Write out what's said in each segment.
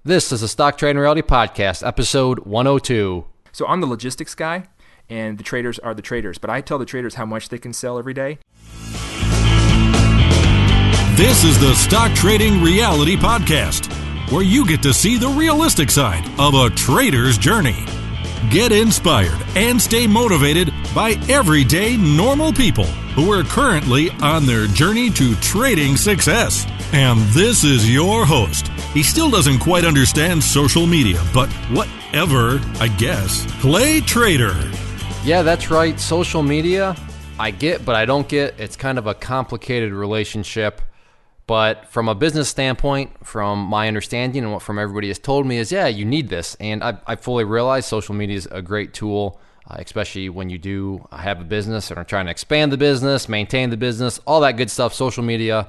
This is the Stock Trading Reality Podcast, episode 102. So I'm the logistics guy, and the traders are the traders, but I tell the traders how much they can sell every day. This is the Stock Trading Reality Podcast, where you get to see the realistic side of a trader's journey. Get inspired and stay motivated by everyday normal people who are currently on their journey to trading success. And this is your host. He still doesn't quite understand social media, but whatever, I guess. Clay Trader. Yeah, that's right. Social media, I get, but I don't get. It's kind of a complicated relationship. But from a business standpoint, from my understanding and what from everybody has told me is, yeah, you need this. And I fully realize social media is a great tool, especially when you do have a business and are trying to expand the business, maintain the business, all that good stuff. Social media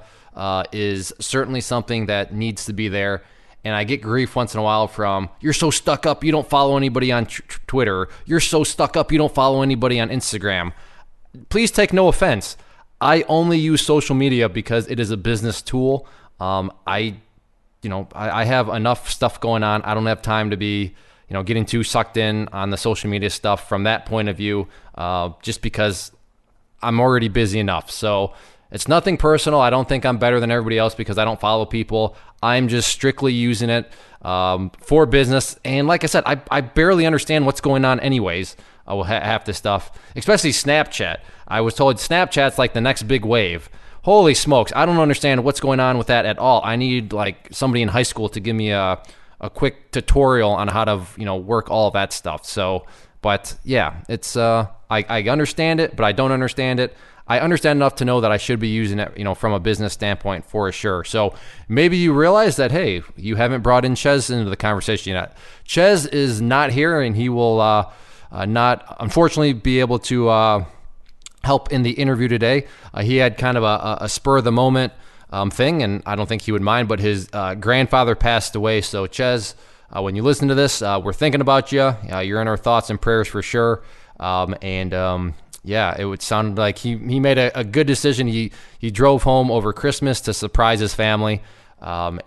is certainly something that needs to be there. And I get grief once in a while from, you're so stuck up, you don't follow anybody on Twitter. You're so stuck up, you don't follow anybody on Instagram. Please take no offense. I only use social media because it is a business tool. I have enough stuff going on. I don't have time to be, getting too sucked in on the social media stuff from that point of view, just because I'm already busy enough. So it's nothing personal. I don't think I'm better than everybody else because I don't follow people. I'm just strictly using it for business. And like I said, I barely understand what's going on anyways. Half this stuff, especially Snapchat. I was told Snapchat's like the next big wave. Holy smokes, I don't understand what's going on with that at all. I need like somebody in high school to give me a quick tutorial on how to work all of that stuff. So, but yeah, it's I understand it, but I don't understand it. I understand enough to know that I should be using it, from a business standpoint for sure. So maybe you realize that, hey, you haven't brought in Ches into the conversation yet. Ches is not here, and he will not, unfortunately, be able to help in the interview today. He had kind of a spur of the moment thing, and I don't think he would mind, but his grandfather passed away. So Ches, when you listen to this, we're thinking about you. You're in our thoughts and prayers for sure. Yeah, it would sound like he made a good decision. He drove home over Christmas to surprise his family. So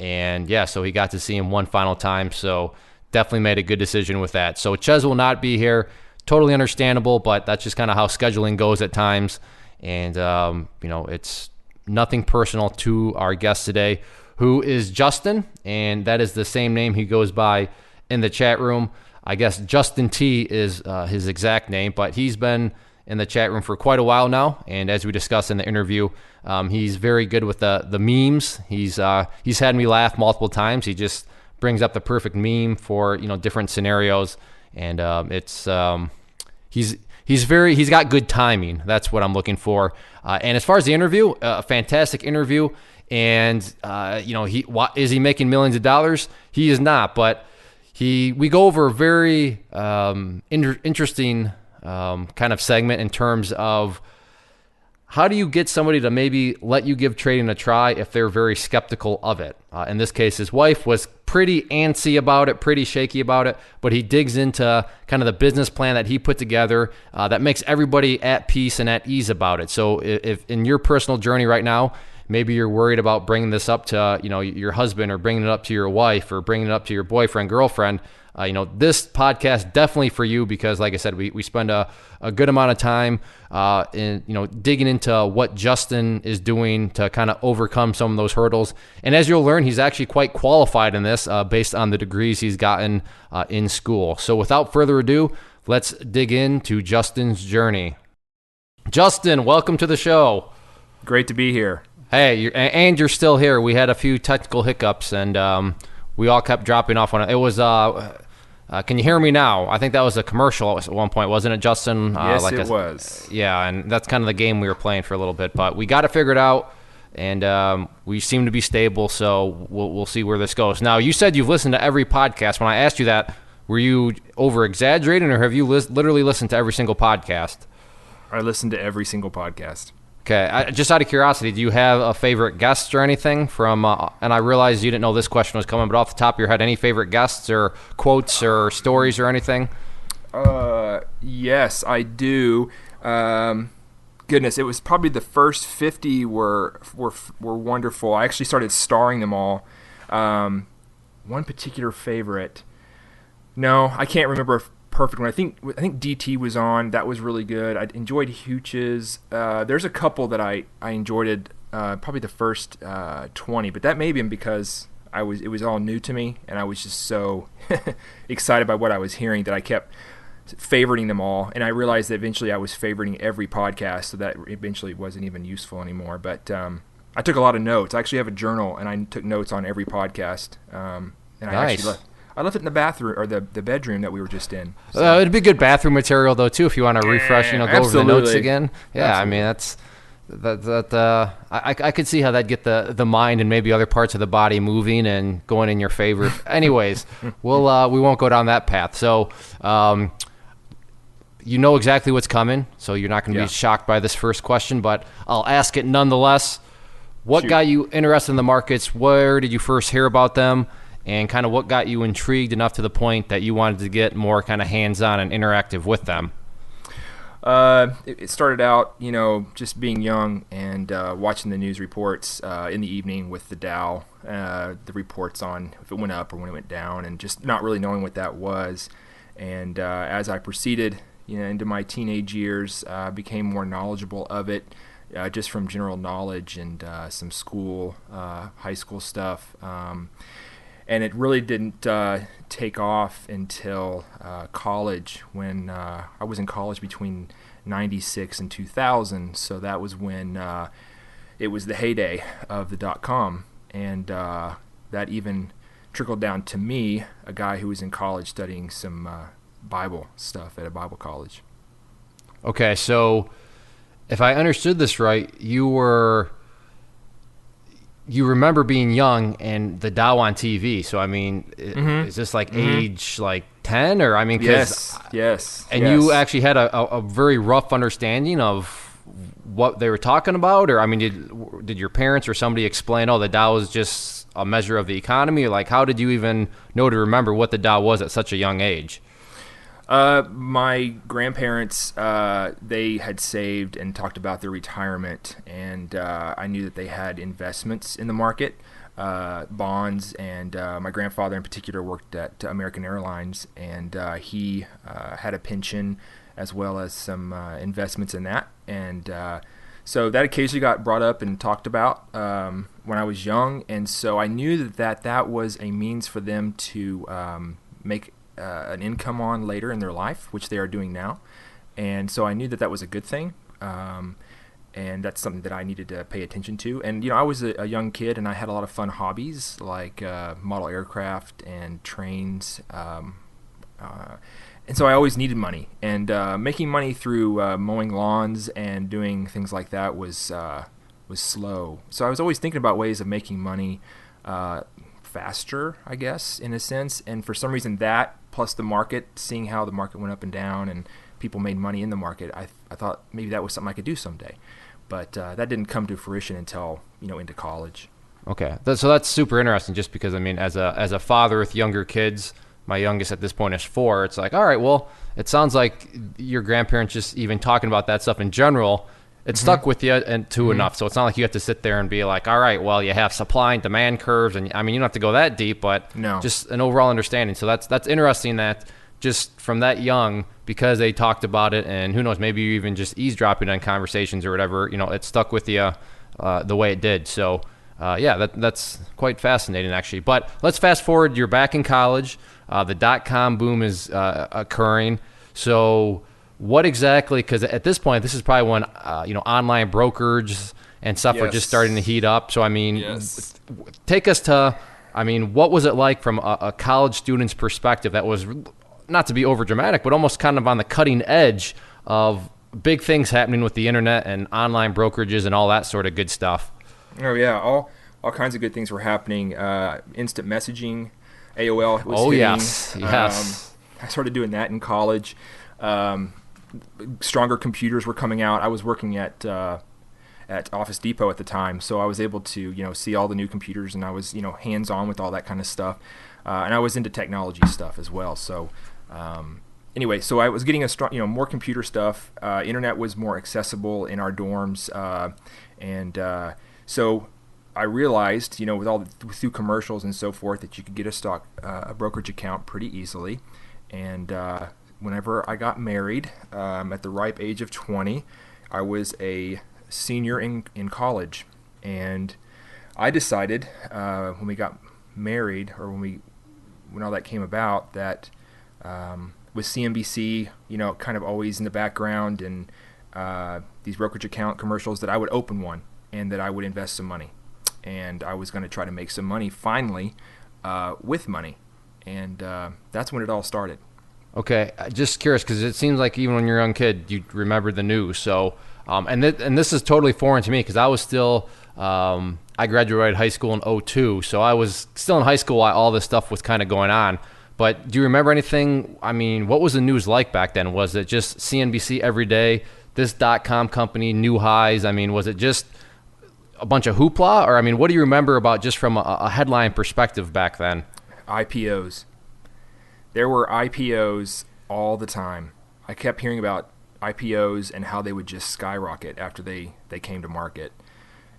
he got to see him one final time. So definitely made a good decision with that. So Ches will not be here. Totally understandable, but that's just kind of how scheduling goes at times. And, it's nothing personal to our guest today, who is Justin, and that is the same name he goes by in the chat room. I guess JustinT is his exact name, but he's been in the chat room for quite a while now. And as we discussed in the interview, he's very good with the memes. He's had me laugh multiple times. He just brings up the perfect meme for different scenarios, and he's got good timing. That's what I'm looking for. And as far as the interview, a fantastic interview. And is he making millions of dollars? He is not, but we go over a very interesting kind of segment in terms of how do you get somebody to maybe let you give trading a try if they're very skeptical of it? In this case, his wife was pretty antsy about it, pretty shaky about it, but he digs into kind of the business plan that he put together that makes everybody at peace and at ease about it. So if in your personal journey right now, maybe you're worried about bringing this up to your husband, or bringing it up to your wife, or bringing it up to your boyfriend, girlfriend, this podcast definitely for you, because like I said, we spend a good amount of time in digging into what Justin is doing to kind of overcome some of those hurdles. And as you'll learn, he's actually quite qualified in this based on the degrees he's gotten in school. So without further ado, let's dig into Justin's journey. Justin, welcome to the show. Great to be here. Hey, you're still here. We had a few technical hiccups, and we all kept dropping off on it. It was, can you hear me now? I think that was a commercial at one point, wasn't it, Justin? Yes, it was. Yeah, and that's kind of the game we were playing for a little bit. But we got it figured out, and we seem to be stable, so we'll see where this goes. Now, you said you've listened to every podcast. When I asked you that, were you over-exaggerating, or have you literally listened to every single podcast? I listened to every single podcast. Okay, just out of curiosity, do you have a favorite guest or anything from, and I realize you didn't know this question was coming, but off the top of your head, any favorite guests or quotes or stories or anything? Yes, I do. Goodness, it was probably the first 50 were wonderful. I actually started starring them all. one particular favorite. No, I can't remember a perfect one. I think DT was on. That was really good. I enjoyed Hooch's. There's a couple that I enjoyed probably the first 20, but that may have been because it was all new to me, and I was just so excited by what I was hearing that I kept favoriting them all, and I realized that eventually I was favoriting every podcast, so that eventually wasn't even useful anymore. But I took a lot of notes. I actually have a journal, and I took notes on every podcast. And Nice. I left it in the bathroom or the bedroom that we were just in. So. It'd be good bathroom material though too if you want to refresh, go over the notes again. Yeah, Absolutely. I mean I could see how that'd get the mind and maybe other parts of the body moving and going in your favor. Anyways, we won't go down that path. So you know exactly what's coming, so you're not going to be shocked by this first question, but I'll ask it nonetheless. What got you interested in the markets? Where did you first hear about them? And kind of what got you intrigued enough to the point that you wanted to get more kind of hands-on and interactive with them? It started out, just being young and watching the news reports in the evening with the Dow, the reports on if it went up or when it went down, and just not really knowing what that was. And as I proceeded into my teenage years, became more knowledgeable of it, just from general knowledge and some high school stuff. And it really didn't take off until college, when I was in college between 96 and 2000. So that was when it was the heyday of the .com. And that even trickled down to me, a guy who was in college studying some Bible stuff at a Bible college. Okay, so if I understood this right, you remember being young and the Dow on TV. So, I mean, is this like age like 10 or, I mean, yes. And you actually had a very rough understanding of what they were talking about? Or, I mean, did your parents or somebody explain, the Dow is just a measure of the economy? Or like, how did you even know to remember what the Dow was at such a young age? My grandparents, they had saved and talked about their retirement, and I knew that they had investments in the market, bonds, and my grandfather in particular worked at American Airlines, and he had a pension as well as some investments in that. And so that occasionally got brought up and talked about when I was young, and so I knew that was a means for them to make an income on later in their life, which they are doing now. And so I knew that was a good thing. And that's something that I needed to pay attention to. And, I was a young kid, and I had a lot of fun hobbies like model aircraft and trains. And so I always needed money. And making money through mowing lawns and doing things like that was slow. So I was always thinking about ways of making money faster, I guess, in a sense. And for some reason that, plus the market, seeing how the market went up and down and people made money in the market, I thought maybe that was something I could do someday. But that didn't come to fruition until, into college. Okay. So that's super interesting, just because, I mean, as a father with younger kids, my youngest at this point is 4, it's like, all right, well, it sounds like your grandparents just even talking about that stuff in general, it stuck with you enough. So it's not like you have to sit there and be like, all right, well, you have supply and demand curves, and I mean, you don't have to go that deep, but just an overall understanding. So that's interesting that just from that young, because they talked about it, and who knows, maybe you even just eavesdropping on conversations or whatever, it stuck with you the way it did. So that's quite fascinating, actually. But let's fast forward. You're back in college. The .com boom is occurring. So what exactly, because at this point, this is probably when, online brokerage and stuff are just starting to heat up. So, I mean, take us to, what was it like from a college student's perspective that was, not to be over dramatic, but almost kind of on the cutting edge of big things happening with the internet and online brokerages and all that sort of good stuff? Oh, yeah. All kinds of good things were happening. Instant messaging, AOL was hitting. Yes. I started doing that in college. Stronger computers were coming out. I was working at Office Depot at the time, so I was able to see all the new computers, and I was hands-on with all that kind of stuff, and I was into technology stuff as well. So anyway, so I was getting more computer stuff. Internet was more accessible in our dorms, and so I realized, through commercials and so forth, that you could get a brokerage account pretty easily. And whenever I got married, at the ripe age of 20, I was a senior in college, and I decided when we got married, or when all that came about, that with CNBC, kind of always in the background, and these brokerage account commercials, that I would open one and that I would invest some money. And I was going to try to make some money finally with money. And that's when it all started. Okay. Just curious, because it seems like even when you're a young kid, you remember the news. So, and this is totally foreign to me, because I was still, I graduated high school in 2002. So I was still in high school while all this stuff was kind of going on. But do you remember anything? I mean, what was the news like back then? Was it just CNBC every day, this .com company, new highs? I mean, was it just a bunch of hoopla? Or, I mean, what do you remember about just from a headline perspective back then? IPOs. There were IPOs all the time. I kept hearing about IPOs and how they would just skyrocket after they came to market.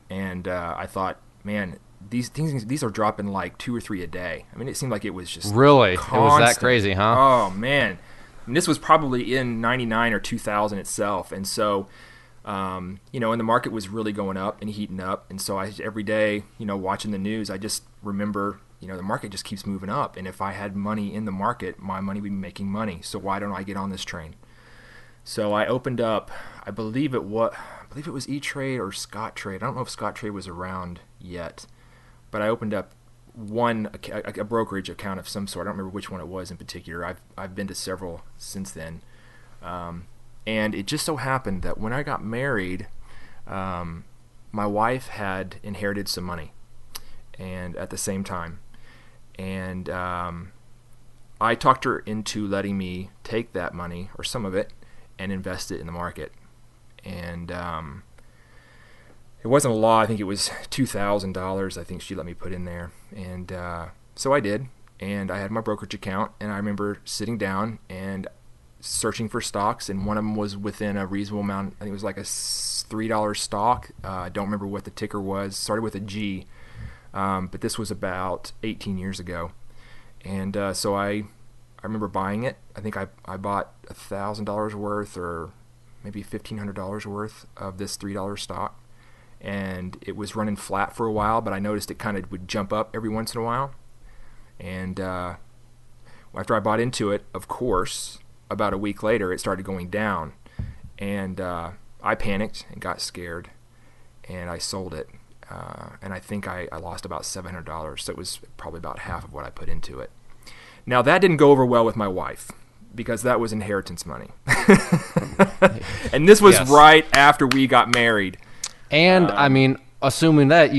And I thought, man, these are dropping like 2 or 3 a day. I mean, it seaned like it was just really constant. It was that crazy, huh? Oh man, and this was probably in '99 or 2000 itself. And so, and the market was really going up and heating up. And so every day, watching the news, I just remember, the market just keeps moving up. And if I had money in the market, my money would be making money. So why don't I get on this train? So I opened up, I believe it was E-Trade or Scottrade. I don't know if Scottrade was around yet, but I opened up a brokerage account of some sort. I don't remember which one it was in particular. I've been to several since then. And it just so happened that when I got married, my wife had inherited some money, and at the same time, and I talked her into letting me take that money, or some of it, and invest it in the market. And it wasn't a lot. I think it was $2,000. I think she let me put in there, and so I did. And I had my brokerage account, and I remember sitting down and searching for stocks, and one of them was within a reasonable amount. I think it was like a $3 stock. I don't remember what the ticker was. Started with a G, but this was about 18 years ago. And so I remember buying it. I think I bought $1,000 worth, or maybe $1,500 worth of this $3 stock. And it was running flat for a while, but I noticed it kind of would jump up every once in a while. And after I bought into it, of course, about a week later, it started going down, and I panicked and got scared, and I sold it, and I think I lost about $700, so it was probably about half of what I put into it. Now, that didn't go over well with my wife, because that was inheritance money, and this was right after we got married. And I mean, assuming that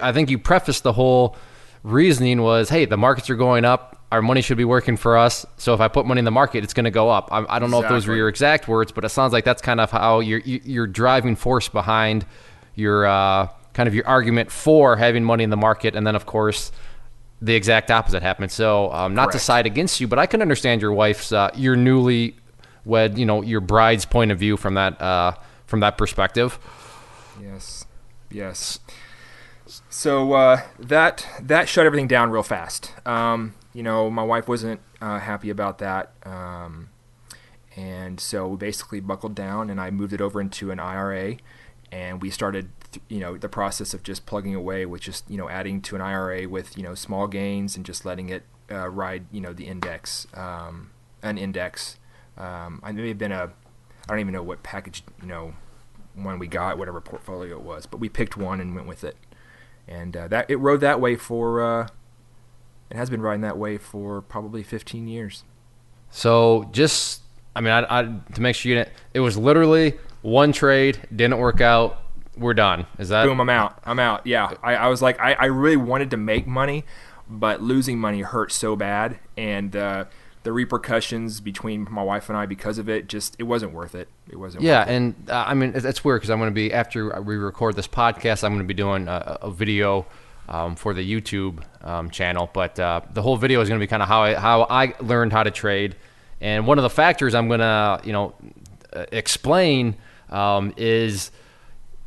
I think you prefaced the whole reasoning was, hey, the markets are going up, our money should be working for us, so if I put money in the market, it's going to go up. I don't know if those were your exact words, but it sounds like that's kind of how your driving force behind your kind of your argument for having money in the market. And then, of course, the exact opposite happened. So not to side against you, but I can understand your wife's, your newly wed, your bride's point of view from that perspective. Yes. So that shut everything down real fast. My wife wasn't happy about that, and so we basically buckled down, and I moved it over into an IRA, and we started, the process of just plugging away with just, adding to an IRA with, small gains and just letting it ride, the index, an index. I may have been I don't even know what package, one we got, whatever portfolio it was, but we picked one and went with it. And that it rode that way for, it has been riding that way for probably 15 years. So just, I to make sure it was literally one trade, didn't work out, we're done. Is that? Boom, I'm out. Yeah. I was like, I really wanted to make money, but losing money hurt so bad. And the repercussions between my wife and I because of it, it wasn't worth it. It wasn't worth it. And it's weird because I'm going to be, after we record this podcast, I'm going to be doing a video for the YouTube channel. But the whole video is going to be kind of how I learned how to trade. And one of the factors I'm going to explain is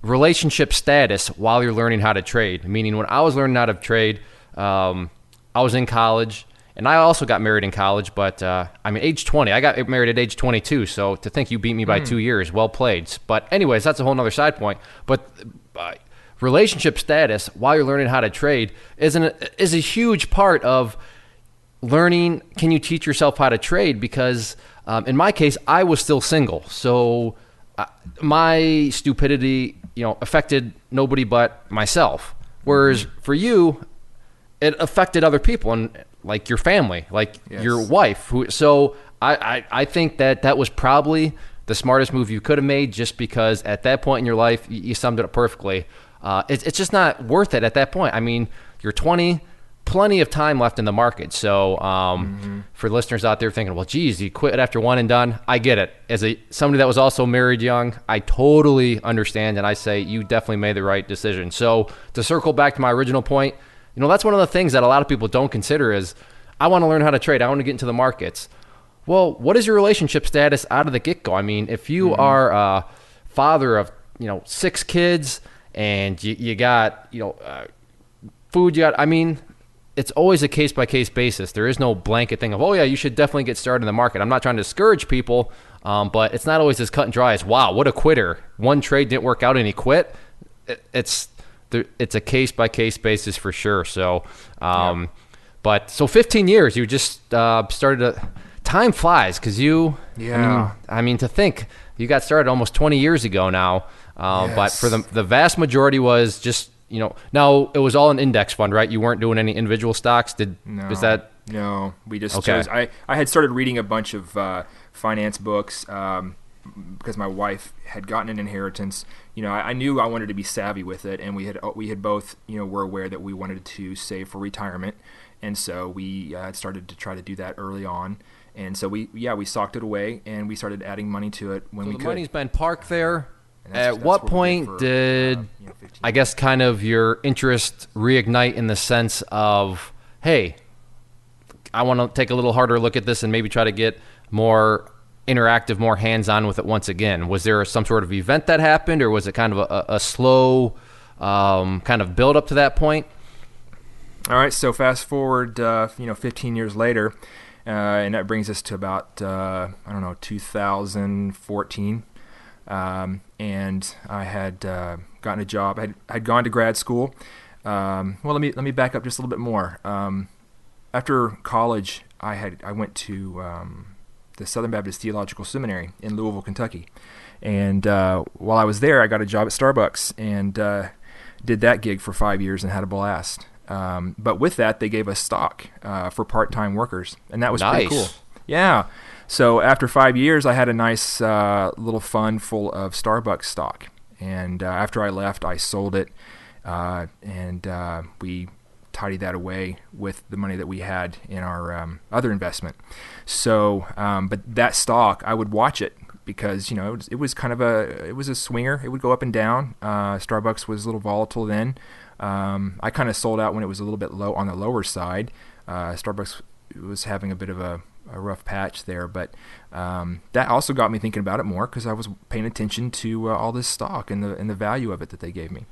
relationship status while you're learning how to trade. Meaning, when I was learning how to trade, I was in college, and I also got married in college. But age 20, I got married at age 22. So to think you beat me by 2 years, well played. But anyways, that's a whole nother side point. But relationship status while you're learning how to trade is a huge part of learning. Can you teach yourself how to trade? Because in my case, I was still single, so my stupidity, affected nobody but myself. Whereas for you, it affected other people, and like your family, like your wife. So I think that was probably the smartest move you could have made, just because at that point in your life, you summed it up perfectly. It's just not worth it at that point. I mean, you're 20. Plenty of time left in the market. So for listeners out there thinking, well, geez, you quit after one and done, I get it. As somebody that was also married young, I totally understand, and I say you definitely made the right decision. So to circle back to my original point, that's one of the things that a lot of people don't consider is, I want to learn how to trade. I want to get into the markets. Well, what is your relationship status out of the get-go? I mean, if you are a father of 6 kids and you got food, it's always a case-by-case basis. There is no blanket thing of, oh, yeah, you should definitely get started in the market. I'm not trying to discourage people, but it's not always as cut and dry as, wow, what a quitter. One trade didn't work out and he quit. It's a case-by-case basis for sure. So, but 15 years, you just started time flies because to think you got started almost 20 years ago now. But for the vast majority was just, now it was all an index fund, right? You weren't doing any individual stocks. No, we just chose. I had started reading a bunch of finance books because my wife had gotten an inheritance. I knew I wanted to be savvy with it, and we had both, were aware that we wanted to save for retirement, and so we started to try to do that early on. And so we socked it away, and we started adding money to it when we could. The money's been parked there. At what point did, I guess, kind of your interest reignite in the sense of, hey, I want to take a little harder look at this and maybe try to get more interactive, more hands-on with it once again? Was there some sort of event that happened, or was it kind of a slow kind of build up to that point? All right, so fast forward, 15 years later, and that brings us to about, 2014. And I had gotten a job. I'd gone to grad school. Let me back up just a little bit more. After college, I went to the Southern Baptist Theological Seminary in Louisville, Kentucky, and while I was there, I got a job at Starbucks and did that gig for 5 years and had a blast. But with that, they gave us stock for part-time workers, and that was pretty cool. Yeah. So after 5 years, I had a nice little fund full of Starbucks stock. And after I left, I sold it, and we tidied that away with the money that we had in our other investment. So, but that stock, I would watch it because, it was kind of it was a swinger. It would go up and down. Starbucks was a little volatile then. I kind of sold out when it was a little bit low on the lower side. Starbucks was having a bit of a rough patch there, but that also got me thinking about it more because I was paying attention to all this stock and the value of it that they gave me.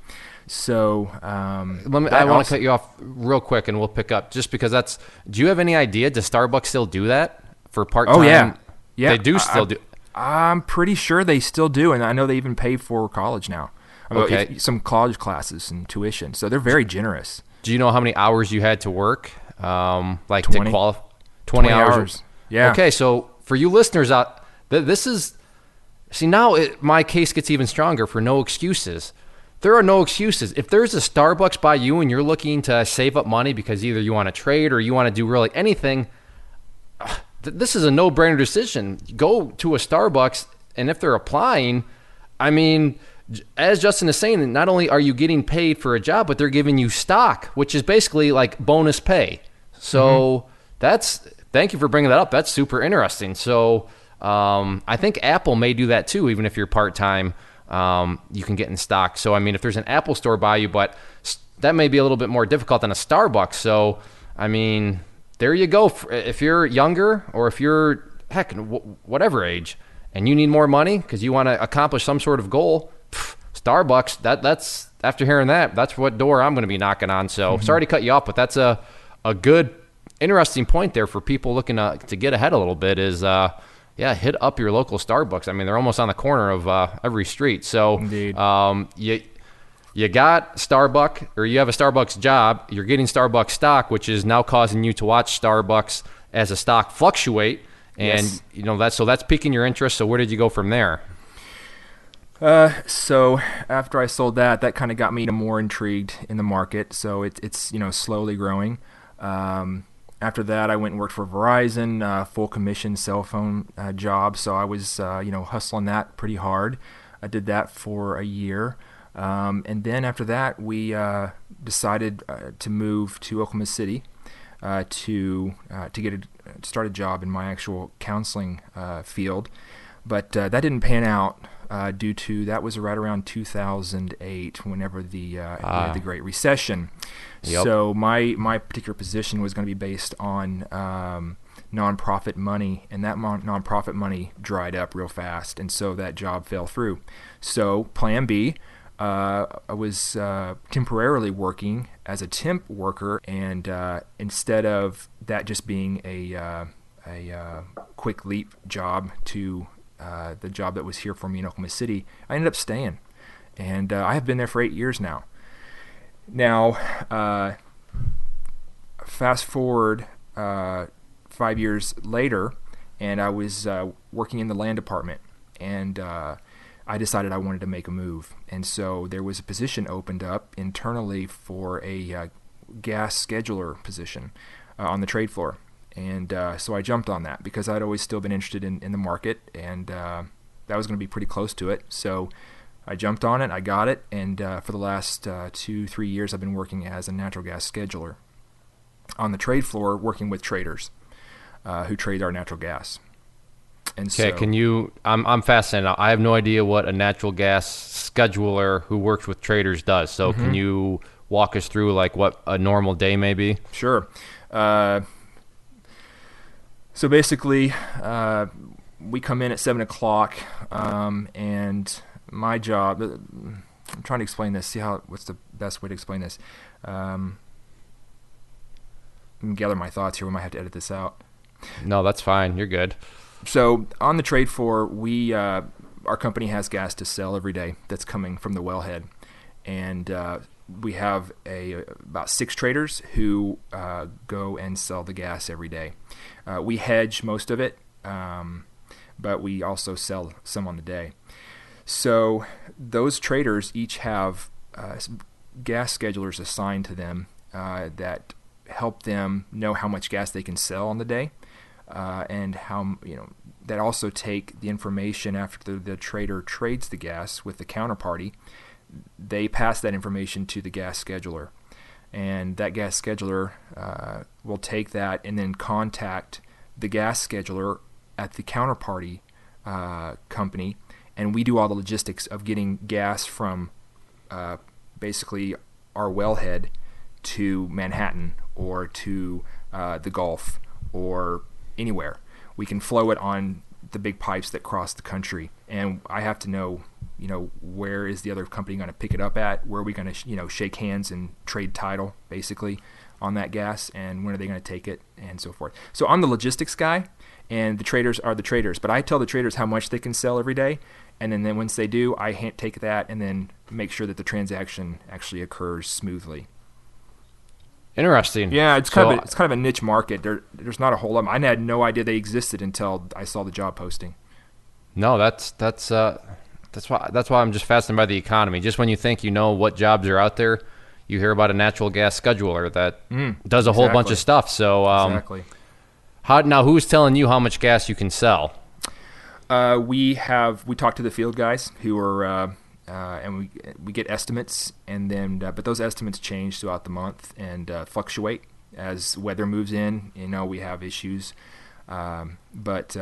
So I want to cut you off real quick, and we'll pick up just because that's. Do you have any idea? Does Starbucks still do that for part-time? Oh yeah, they do still do. I'm pretty sure they still do, and I know they even pay for college now. Okay, some college classes and tuition, so they're very generous. Do you know how many hours you had to work? 20. To qualify. 20 hours. Yeah. Okay, so for you listeners out, this is, now my case gets even stronger for no excuses. There are no excuses. If there's a Starbucks by you and you're looking to save up money because either you want to trade or you want to do really anything, this is a no-brainer decision. Go to a Starbucks, and if they're applying, as Justin is saying, not only are you getting paid for a job, but they're giving you stock, which is basically like bonus pay. So thank you for bringing that up. That's super interesting. So I think Apple may do that too, even if you're part-time, you can get in stock. So, if there's an Apple store by you, but that may be a little bit more difficult than a Starbucks. So, there you go. If you're younger or if you're, whatever age, and you need more money because you want to accomplish some sort of goal, Starbucks, that's after hearing that, that's what door I'm going to be knocking on. So sorry to cut you off, but that's a good, interesting point there for people looking to get ahead a little bit is, hit up your local Starbucks. I mean, they're almost on the corner of every street. So Indeed. You got Starbucks, or you have a Starbucks job. You're getting Starbucks stock, which is now causing you to watch Starbucks as a stock fluctuate. And Yes. that's piquing your interest. So where did you go from there? So after I sold that kind of got me more intrigued in the market. So it's slowly growing. After that, I went and worked for Verizon, full commission cell phone job. So I was hustling that pretty hard. I did that for a year, and then after that, we decided to move to Oklahoma City to start a job in my actual counseling field. But that didn't pan out due to that was right around 2008, whenever we had the Great Recession. Yep. So my particular position was going to be based on nonprofit money, and that nonprofit money dried up real fast, and so that job fell through. So Plan B, I was temporarily working as a temp worker, and instead of that just being a quick leap job to the job that was here for me in Oklahoma City, I ended up staying, and I have been there for 8 years now. Now, fast forward 5 years later, and I was working in the land department, and I decided I wanted to make a move. And so there was a position opened up internally for a gas scheduler position on the trade floor. And so I jumped on that because I'd always still been interested in the market, and that was going to be pretty close to it. So I jumped on it, I got it, and for the last 2-3 years I've been working as a natural gas scheduler on the trade floor, working with traders who trade our natural gas. And Okay, so, can you? I'm fascinated. I have no idea what a natural gas scheduler who works with traders does. So can you walk us through like what a normal day may be? Sure. So basically, we come in at 7 o'clock, and my job, I'm trying to explain this, what's the best way to explain this. Let me gather my thoughts here. We might have to edit this out. No, that's fine. You're good. So on the trade floor, our company has gas to sell every day that's coming from the wellhead. And we have about 6 traders who go and sell the gas every day. We hedge most of it, but we also sell some on the day. So those traders each have gas schedulers assigned to them that help them know how much gas they can sell on the day, and how that also take the information after the trader trades the gas with the counterparty. They pass that information to the gas scheduler, and that gas scheduler will take that and then contact the gas scheduler at the counterparty company, and we do all the logistics of getting gas from basically our wellhead to Manhattan or to the Gulf or anywhere. We can flow it on the big pipes that cross the country, and I have to know, where is the other company going to pick it up at? Where are we going to, shake hands and trade title, basically, on that gas, and when are they going to take it, and so forth. So I'm the logistics guy, and the traders are the traders. But I tell the traders how much they can sell every day, and then once they do, I take that and then make sure that the transaction actually occurs smoothly. Interesting. Yeah, it's kind of a niche market. There's not a whole lot. I had no idea they existed until I saw the job posting. No, that's why I'm just fascinated by the economy. Just when you think you know what jobs are out there, you hear about a natural gas scheduler that does a whole bunch of stuff. So exactly. Who's telling you how much gas you can sell? We talk to the field guys who are and we get estimates, and then but those estimates change throughout the month and fluctuate as weather moves in. We have issues, but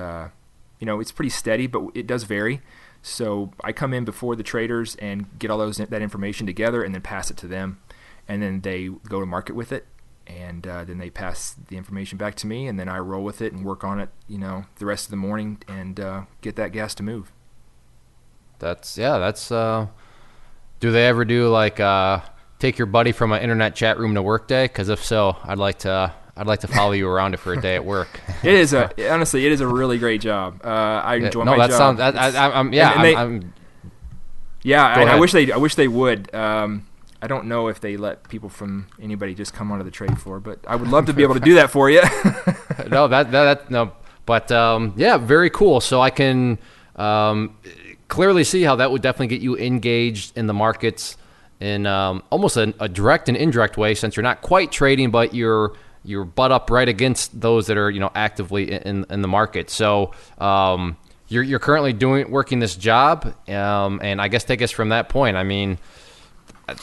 it's pretty steady, but it does vary. So I come in before the traders and get all that information together, and then pass it to them, and then they go to market with it, and then they pass the information back to me, and then I roll with it and work on it, the rest of the morning and get that gas to move. That's Do they ever do like take your buddy from an internet chat room to work day? Because if so, I'd like to follow you around for a day at work. Honestly, it is a really great job. I enjoy my job. Sounds. I wish they would. I don't know if they let people from anybody just come onto the trade floor, but I would love to be able to do that for you. No. But very cool. So I can clearly see how that would definitely get you engaged in the markets in almost a direct and indirect way, since you're not quite trading, but you're butt up right against those that are actively in the market. So you're currently working this job, and I guess take us from that point. I mean,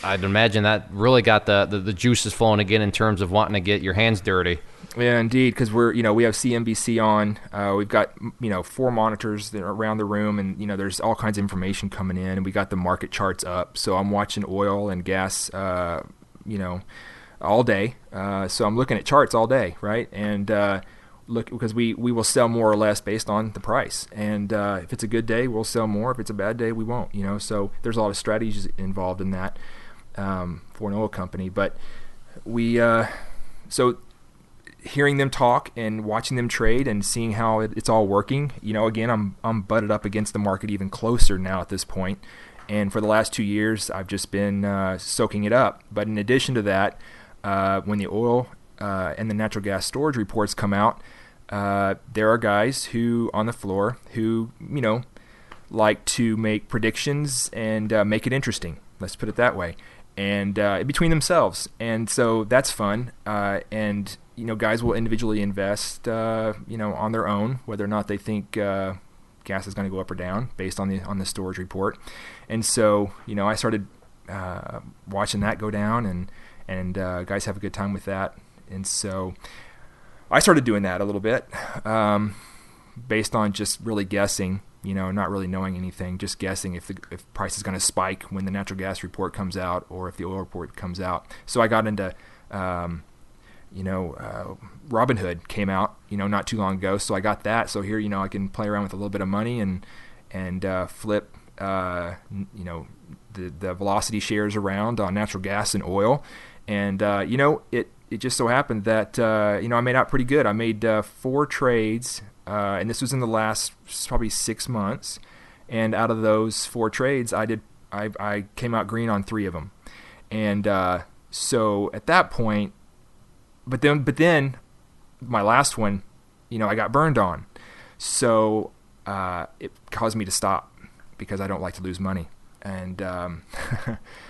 I'd imagine that really got the juices flowing again in terms of wanting to get your hands dirty. Yeah, indeed, because we have CNBC on. We've got 4 monitors that are around the room, and there's all kinds of information coming in, and we got the market charts up. So I'm watching oil and gas, all day. So I'm looking at charts all day, right? And look, because we will sell more or less based on the price. And if it's a good day, we'll sell more. If it's a bad day, we won't. So there's a lot of strategies involved in that for an oil company. But so hearing them talk and watching them trade and seeing how it's all working, again, I'm butted up against the market even closer now at this point. And for the last 2 years, I've just been soaking it up. But in addition to that, when the oil and the natural gas storage reports come out, there are guys who on the floor who like to make predictions and make it interesting. Let's put it that way, and between themselves, and so that's fun. And guys will individually invest, on their own, whether or not they think gas is going to go up or down based on the storage report. And so I started watching that go down, and guys have a good time with that. And so I started doing that a little bit, based on just really guessing, not really knowing anything, just guessing if price is going to spike when the natural gas report comes out or if the oil report comes out. So I got into, Robinhood came out, not too long ago. So I got that. So here, I can play around with a little bit of money and flip, the velocity shares around on natural gas and oil. And, it just so happened that, I made out pretty good. I made 4 trades, and this was in the last probably 6 months. And out of those 4 trades, I came out green on 3 of them. And so at that point, but then my last one, I got burned on. So it caused me to stop because I don't like to lose money. And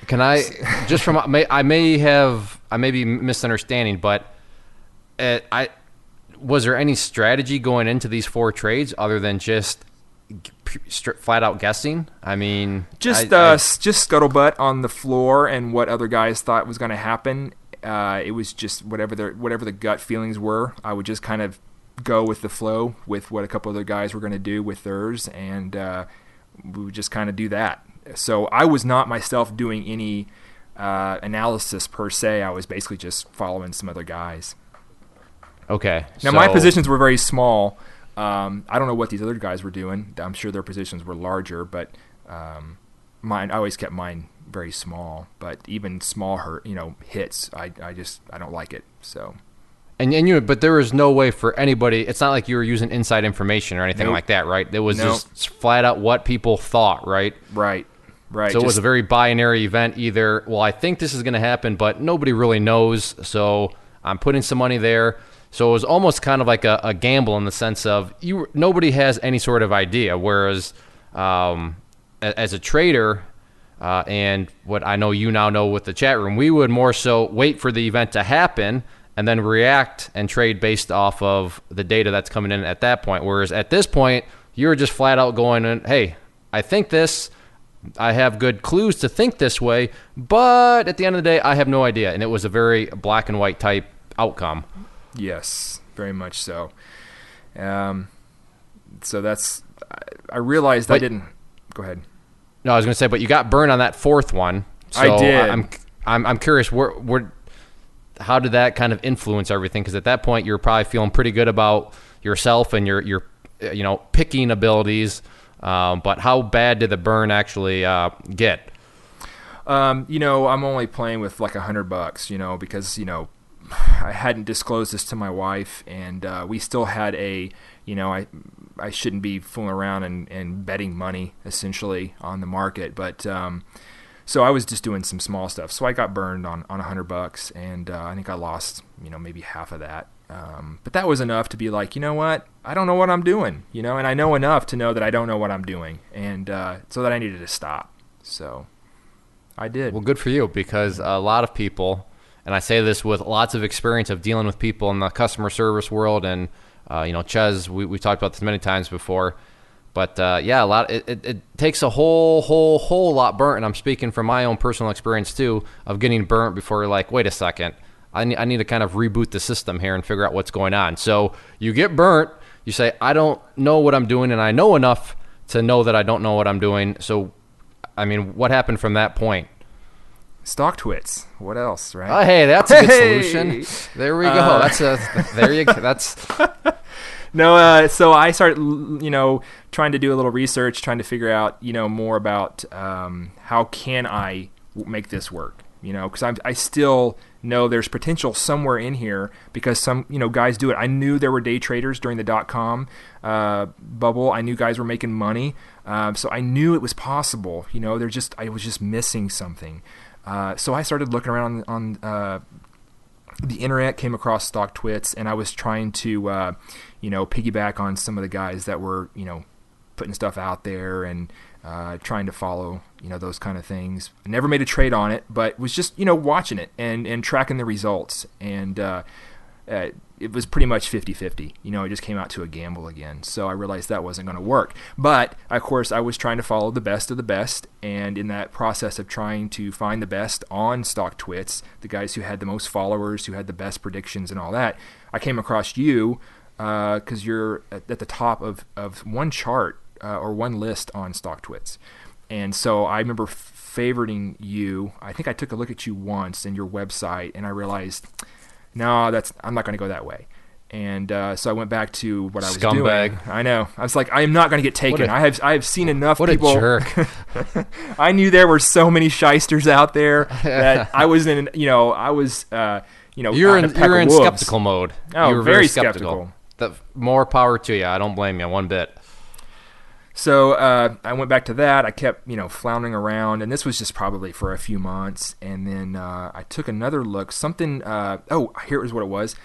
can I just from I may be misunderstanding, but was there any strategy going into these 4 trades other than just flat out guessing? I mean, just scuttlebutt on the floor and what other guys thought was going to happen. It was just whatever the gut feelings were. I would just kind of go with the flow with what a couple other guys were going to do with theirs, and we would just kind of do that. So I was not myself doing any analysis per se. I was basically just following some other guys. Okay. Now my positions were very small. I don't know what these other guys were doing. I'm sure their positions were larger, but mine. I always kept mine very small. But even small hits, I don't like it. So. But there was no way for anybody. It's not like you were using inside information or anything like that, right? It was just flat out what people thought, right? Right. So it was a very binary event. Either, well, I think this is going to happen, but nobody really knows. So I'm putting some money there. So it was almost kind of like a gamble in the sense of nobody has any sort of idea. Whereas as a trader, and what I know you now know with the chat room, we would more so wait for the event to happen and then react and trade based off of the data that's coming in at that point. Whereas at this point, you're just flat out going, hey, I think this, I have good clues to think this way, but at the end of the day, I have no idea. And it was a very black and white type outcome. Yes, very much so. So that's, I realized I didn't, go ahead. No, I was going to say, but you got burned on that 4th one. So I did. I'm curious, how did that kind of influence everything? Because at that point, you're probably feeling pretty good about yourself and your picking abilities. But how bad did the burn actually get? I'm only playing with like $100, because, I hadn't disclosed this to my wife, and we still had I shouldn't be fooling around and betting money essentially on the market, but so I was just doing some small stuff. So I got burned on $100, and I think I lost maybe half of that. But that was enough to be like, you know what? I don't know what I'm doing, and I know enough to know that I don't know what I'm doing, and so that I needed to stop. So I did. Well, good for you, because a lot of people, and I say this with lots of experience of dealing with people in the customer service world, and Ches, we talked about this many times before, but a lot. It takes a whole lot burnt, and I'm speaking from my own personal experience too, of getting burnt before you're like, wait a second, I need to kind of reboot the system here and figure out what's going on. So you get burnt, you say, I don't know what I'm doing, and I know enough to know that I don't know what I'm doing. So, I mean, what happened from that point? Stock twits. What else, right? Oh, hey, that's a good solution. There we go. That's No, so I started, trying to do a little research, trying to figure out, more about how can I make this work, because I still know there's potential somewhere in here, because some, guys do it. I knew there were day traders during the .com bubble. I knew guys were making money, so I knew it was possible. I was just missing something. So I started looking around on the internet, came across Stock Twits, and I was trying to, piggyback on some of the guys that were, putting stuff out there and trying to follow, those kind of things. I never made a trade on it, but was just, watching it and tracking the results. And it was pretty much 50-50. It just came out to a gamble again. So I realized that wasn't going to work. But, of course, I was trying to follow the best of the best. And in that process of trying to find the best on Stock Twits, the guys who had the most followers, who had the best predictions and all that, I came across you because you're at the top of one chart or one list on Stock Twits. And so I remember favoriting you. I think I took a look at you once in your website, and I realized, no, I'm not going to go that way. And so I went back to what I was doing. I know. I was like, I am not going to get taken. I have seen enough people. What a jerk. I knew there were so many shysters out there that I was in. You're in skeptical mode. Oh, you were very skeptical. More power to you. I don't blame you one bit. So I went back to that. I kept, floundering around, and this was just probably for a few months. And then I took another look. Here is what it was.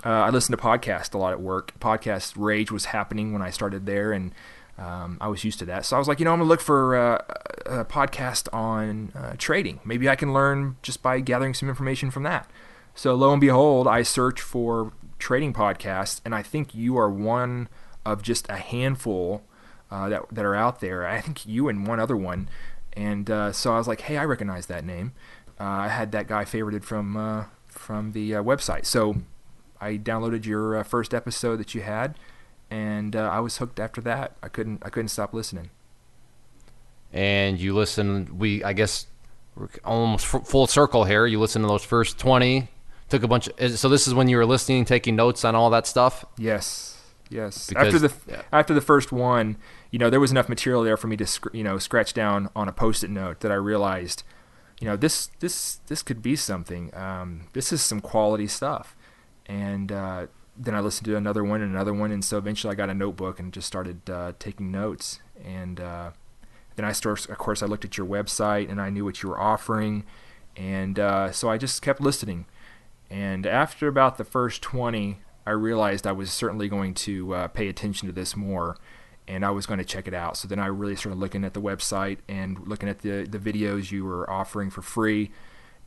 I listened to podcasts a lot at work. Podcast rage was happening when I started there, and I was used to that. So I was like, I'm going to look for a podcast on trading. Maybe I can learn just by gathering some information from that. So lo and behold, I searched for trading podcasts, and I think you are one of just a handful that are out there. I think you and one other one. And so I was like, hey, I recognize that name. I had that guy favorited from the website. So I downloaded your first episode that you had, and I was hooked after that. I couldn't stop listening. And you listened, I guess we're almost full circle here. You listened to those first 20, took a bunch of, so this is when you were listening, taking notes on all that stuff? Yes. After the first one, there was enough material there for me to scratch down on a Post-it note that I realized, this could be something. This is some quality stuff. And then I listened to another one, and so eventually I got a notebook and just started taking notes. And then of course, I looked at your website and I knew what you were offering, and so I just kept listening. And after about the first 20, I realized I was certainly going to pay attention to this more, and I was going to check it out. So then I really started looking at the website and looking at the videos you were offering for free,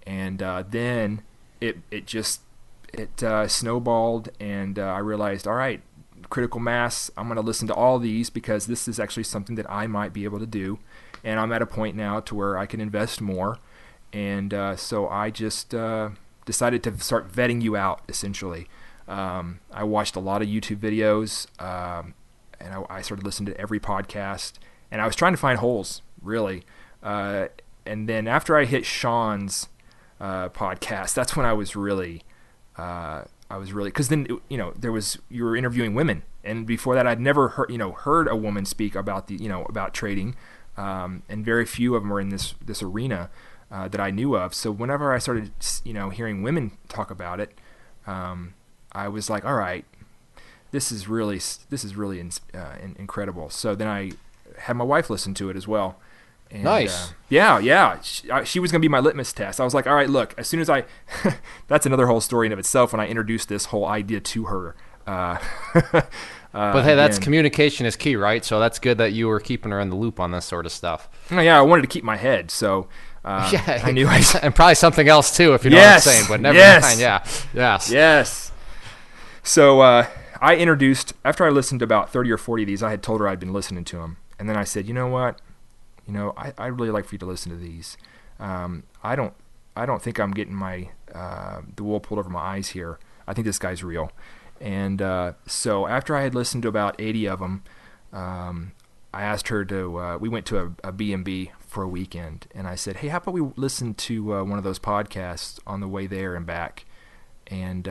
and then it snowballed, and I realized, all right, critical mass, I'm going to listen to all these because this is actually something that I might be able to do, and I'm at a point now to where I can invest more, and so I just decided to start vetting you out, essentially. I watched a lot of YouTube videos, and I started listening to every podcast, and I was trying to find holes, really. And then after I hit Sean's podcast, that's when I was really, because then you were interviewing women, and before that I'd never heard a woman speak about about trading, and very few of them are in this arena. that I knew of. So whenever I started, hearing women talk about it, I was like, all right, this is really incredible. So then I had my wife listen to it as well. And, nice. Yeah. She was going to be my litmus test. I was like, all right, look, as soon as that's another whole story in of itself when I introduced this whole idea to her. But hey, that's communication is key, right? So that's good that you were keeping her in the loop on this sort of stuff. Yeah, I wanted to keep my head, so I knew and probably something else too, if you know what I'm saying. But never mind. Yeah. Yes. So I introduced, after I listened to about 30 or 40 of these, I had told her I'd been listening to them, and then I said, you know what? I'd really like for you to listen to these. I don't think I'm getting the wool pulled over my eyes here. I think this guy's real. And so after I had listened to about 80 of them, I asked her to, we went to a B&B for a weekend, and I said, hey, how about we listen to one of those podcasts on the way there and back and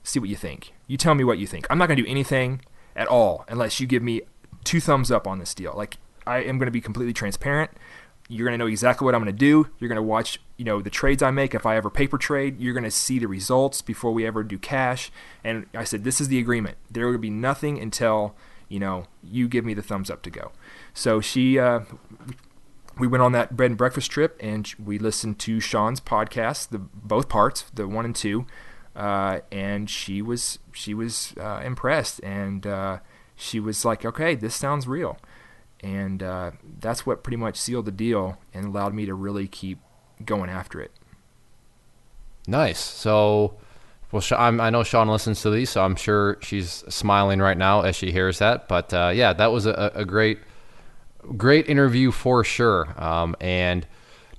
see what you think. You tell me what you think. I'm not going to do anything at all unless you give me 2 thumbs up on this deal. Like, I am going to be completely transparent. You're going to know exactly what I'm going to do. You're going to watch, the trades I make. If I ever paper trade, you're going to see the results before we ever do cash. And I said, this is the agreement. There will be nothing until, you give me the thumbs up to go. So we went on that bread and breakfast trip, and we listened to Sean's podcast, both parts, the 1 and 2, and she was impressed, and she was like, okay, this sounds real. And that's what pretty much sealed the deal and allowed me to really keep going after it. Nice. So, well, I know Sean listens to these, so I'm sure she's smiling right now as she hears that. But yeah, that was a great interview for sure. And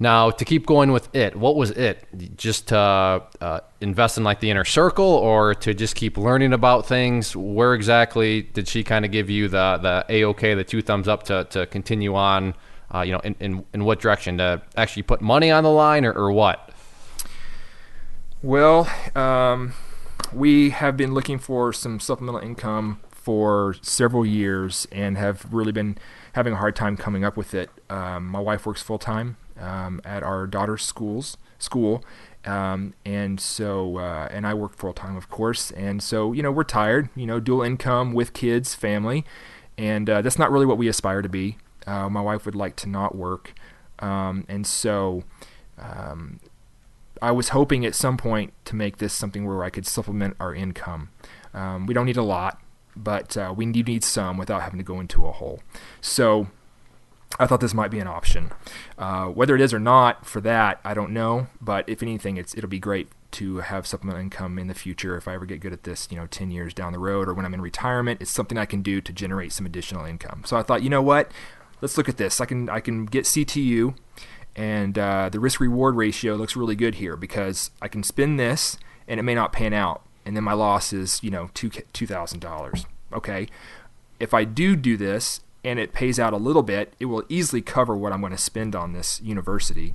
now to keep going with it, what was it? Just to invest in like the inner circle, or to just keep learning about things? Where exactly did she kind of give you the A-OK, the 2 thumbs up to continue on? In what direction? To actually put money on the line, or what? Well, we have been looking for some supplemental income for several years and have really been having a hard time coming up with it. My wife works full-time at our daughter's school, and so and I work full-time, of course, and so we're tired, dual income with kids, family, and that's not really what we aspire to be. My wife would like to not work, and so I was hoping at some point to make this something where I could supplement our income. We don't need a lot, but we need some without having to go into a hole. So I thought this might be an option. Whether it is or not for that, I don't know. But if anything, it'll be great to have supplemental income in the future if I ever get good at this, 10 years down the road, or when I'm in retirement. It's something I can do to generate some additional income. So I thought, you know what? Let's look at this. I can get CTU, and the risk-reward ratio looks really good here because I can spend this, and it may not pan out, and then my loss is, $2,000. Okay, if I do this, and it pays out a little bit, it will easily cover what I'm going to spend on this university.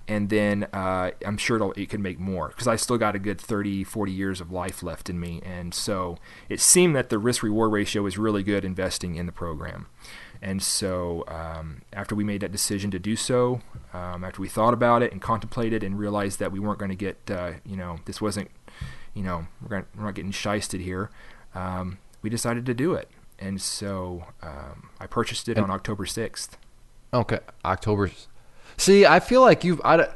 And then I'm sure it can make more because I still got a good 30, 40 years of life left in me. And so it seemed that the risk-reward ratio was really good investing in the program. And so after we made that decision to do so, after we thought about it and contemplated and realized that we weren't going to get, this wasn't, we're not getting shysted here, we decided to do it. And so I purchased it on October 6th. Okay, October. See, I feel like I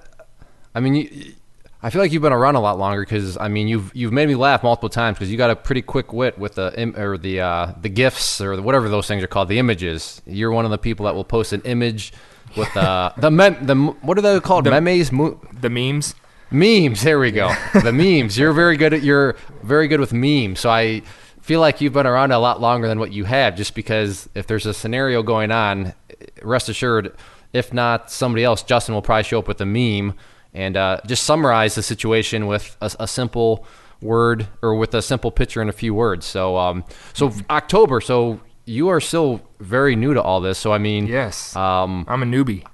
feel like you've been around a lot longer because you've made me laugh multiple times because you got a pretty quick wit with the GIFs or whatever those things are called, the images. You're one of the people that will post an image with what are they called? Memes? The memes. Memes. There we go. The memes. You're very good with memes. So I feel like you've been around a lot longer than what you have, just because if there's a scenario going on, rest assured, if not somebody else, Justin will probably show up with a meme and just summarize the situation with a simple word or with a simple picture and a few words. So October, so you are still very new to all this. So yes, I'm a newbie.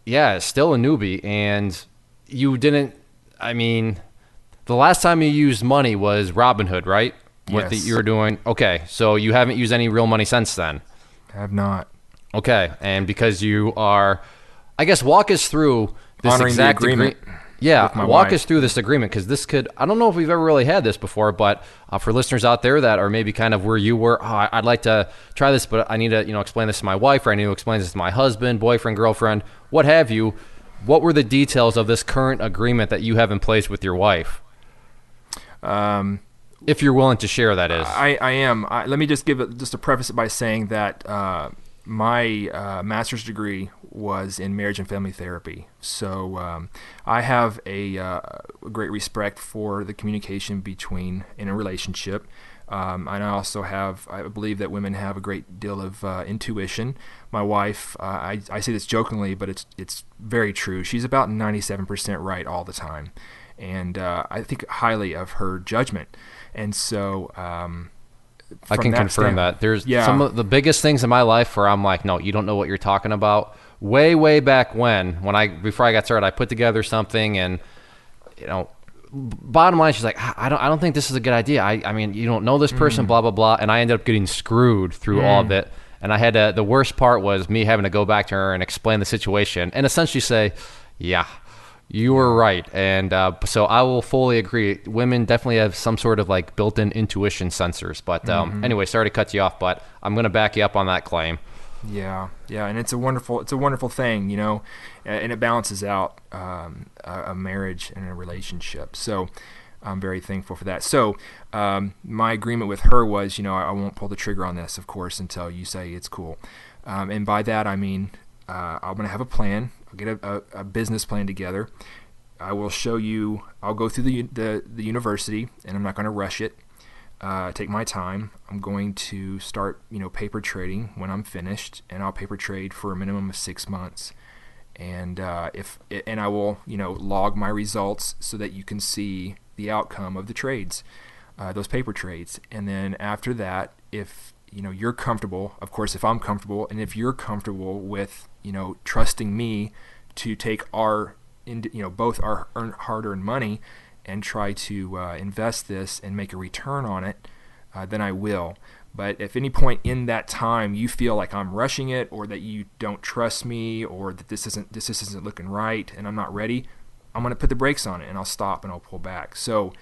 Yeah, still a newbie. And you didn't, the last time you used money was Robinhood, right? Yes. You were doing. Okay, so you haven't used any real money since then? I have not. Okay, and because you are, I guess, walk us through this honoring exact the agreement. Yeah, with my walk wife. us through this agreement, because this could, I don't know if we've ever really had this before, but for listeners out there that are maybe kind of where you were, I'd like to try this, but I need to, explain this to my wife, or I need to explain this to my husband, boyfriend, girlfriend, what have you. What were the details of this current agreement that you have in place with your wife? If you're willing to share, that is. I am. Let me just give a preface by saying that my master's degree was in marriage and family therapy. So I have a great respect for the communication in a relationship. And I also I believe that women have a great deal of intuition. My wife, I say this jokingly, but it's very true. She's about 97% right all the time. And I think highly of her judgment. And so I can confirm that. There's some of the biggest things in my life where I'm like, no, you don't know what you're talking about. Way back before I got started, I put together something, and bottom line, she's like, I don't think this is a good idea. I mean, you don't know this person, blah blah blah, and I ended up getting screwed through all of it. And I had to, the worst part was me having to go back to her and explain the situation and essentially say, yeah, you were right. And so I will fully agree. Women definitely have some sort of like built-in intuition sensors. But anyway, sorry to cut you off, but I'm going to back you up on that claim. Yeah, and it's a wonderful thing, and it balances out a marriage and a relationship. So I'm very thankful for that. So my agreement with her was, I won't pull the trigger on this, of course, until you say it's cool. And by that I mean I'm going to have a plan. I'll get a business plan together. I will show you. I'll go through the university, and I'm not going to rush it. Take my time. I'm going to start, paper trading when I'm finished, and I'll paper trade for a minimum of 6 months. And I will, log my results so that you can see the outcome of the trades, those paper trades. And then after that, if you're comfortable, of course, if I'm comfortable, and if you're comfortable with, trusting me to take both our hard-earned money and try to invest this and make a return on it, then I will. But if any point in that time you feel like I'm rushing it, or that you don't trust me, or that this isn't looking right and I'm not ready, I'm going to put the brakes on it, and I'll stop and I'll pull back. So,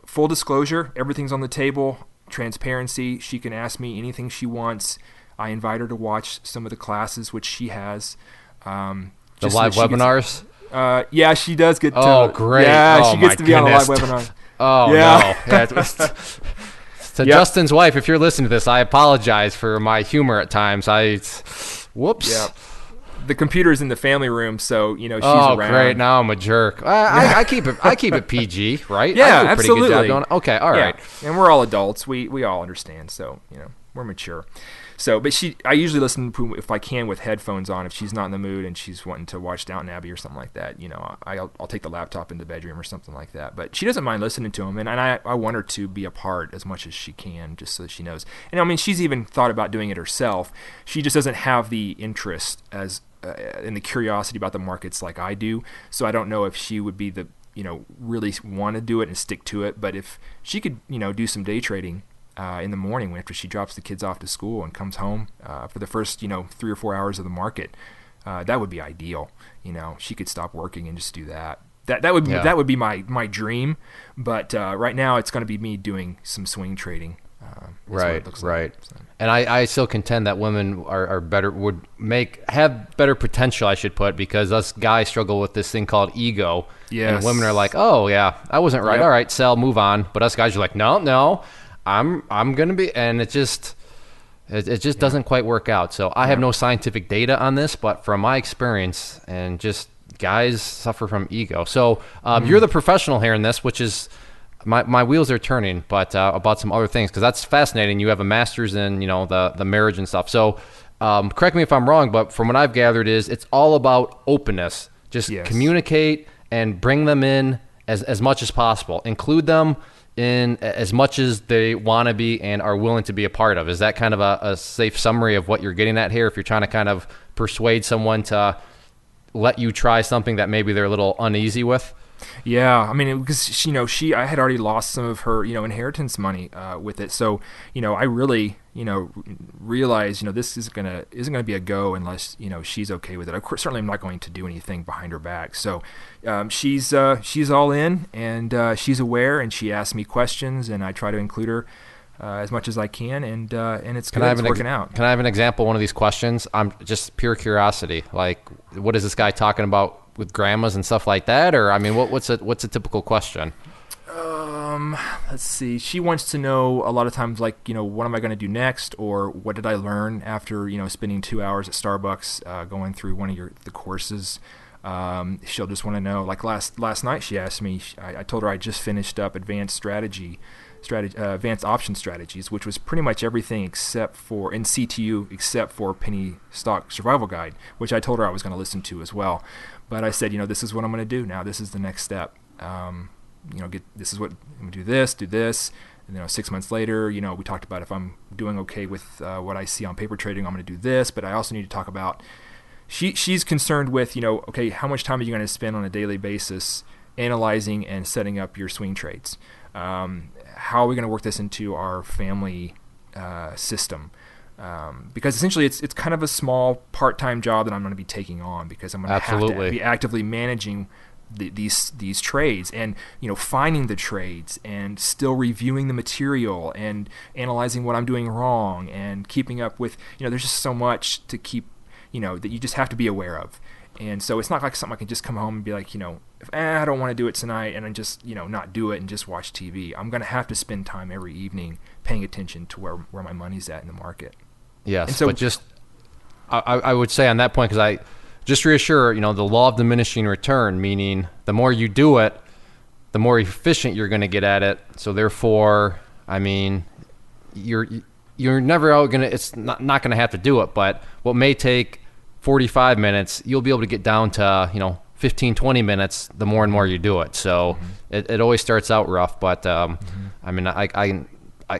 full disclosure, everything's on the table. Transparency. She can ask me anything she wants. I invite her to watch some of the classes, which she has. The live webinars? Yeah, she does get to. Oh, great. Yeah, she gets to be on a live webinar. Oh, yeah. No. Yeah, to Justin's wife, if you're listening to this, I apologize for my humor at times. Whoops. Yeah. The computer's in the family room, so she's around. Oh, great! Now I'm a jerk. I keep it PG, right? Yeah, I do a pretty absolutely. Good job, don't I? Okay, all right. And we're all adults. We all understand. So we're mature. So, but I usually listen to, if I can, with headphones on. If she's not in the mood and she's wanting to watch Downton Abbey or something like that, I'll take the laptop in the bedroom or something like that. But she doesn't mind listening to them, and I want her to be a part as much as she can, just so that she knows. And I mean, she's even thought about doing it herself. She just doesn't have the interest and the curiosity about the markets like I do. So I don't know if she would be the really want to do it and stick to it. But if she could do some day trading in the morning after she drops the kids off to school and comes home for the first 3 or 4 hours of the market, that would be ideal. She could stop working and just do that. That would be my dream. But right now it's going to be me doing some swing trading. Right. Like. So. And I still contend that women are better, have better potential, I should put, because us guys struggle with this thing called ego. Yes. And women are like, oh yeah, I wasn't right. Yep. All right, sell, move on. But us guys are like, no, I'm gonna be, and it just doesn't quite work out. So I have no scientific data on this, but from my experience, and just guys suffer from ego. So you're the professional here in this, which is. My wheels are turning, but about some other things, because that's fascinating. You have a master's in the marriage and stuff. So correct me if I'm wrong, but from what I've gathered is it's all about openness. Just communicate and bring them in as much as possible. Include them in as much as they want to be and are willing to be a part of. Is that kind of a safe summary of what you're getting at here? If you're trying to kind of persuade someone to let you try something that maybe they're a little uneasy with? Yeah, I mean, because I had already lost some of her inheritance money with it, so I really realized this isn't gonna be a go unless she's okay with it. Of course, certainly I'm not going to do anything behind her back. So she's all in, and she's aware, and she asks me questions, and I try to include her as much as I can, and it's good. It's working out. Can I have an example of one of these questions? I'm just pure curiosity. Like, what is this guy talking about with grandmas and stuff like that? Or, I mean, what's a typical question? Let's see. She wants to know a lot of times, like, what am I going to do next, or what did I learn after spending 2 hours at Starbucks going through one of the courses. She'll just want to know. Like last night, she asked me. I told her I just finished up advanced option strategies, which was pretty much everything in CTU except for penny stock survival guide, which I told her I was going to listen to as well. But I said, this is what I'm going to do now. This is the next step. This is what I'm going to do this. And 6 months later, we talked about if I'm doing okay with what I see on paper trading, I'm going to do this. But I also need to talk about, she's concerned with, okay, how much time are you going to spend on a daily basis analyzing and setting up your swing trades? How are we going to work this into our family system? Because essentially it's kind of a small part-time job that I'm going to be taking on, because I'm going to have to be actively managing these trades, and finding the trades, and still reviewing the material, and analyzing what I'm doing wrong, and keeping up with there's just so much to keep that you just have to be aware of. And so it's not like something I can just come home and be like, I don't want to do it tonight, and then just not do it and just watch TV. I'm going to have to spend time every evening paying attention to where my money's at in the market. Yes, and so, but just I would say on that point, because I just reassure, the law of diminishing return, meaning the more you do it, the more efficient you're going to get at it. So therefore, I mean, you're never out going to, it's not going to have to do it, but what may take 45 minutes, you'll be able to get down to, 15, 20 minutes the more and more you do it. So it always starts out rough, but I mean, I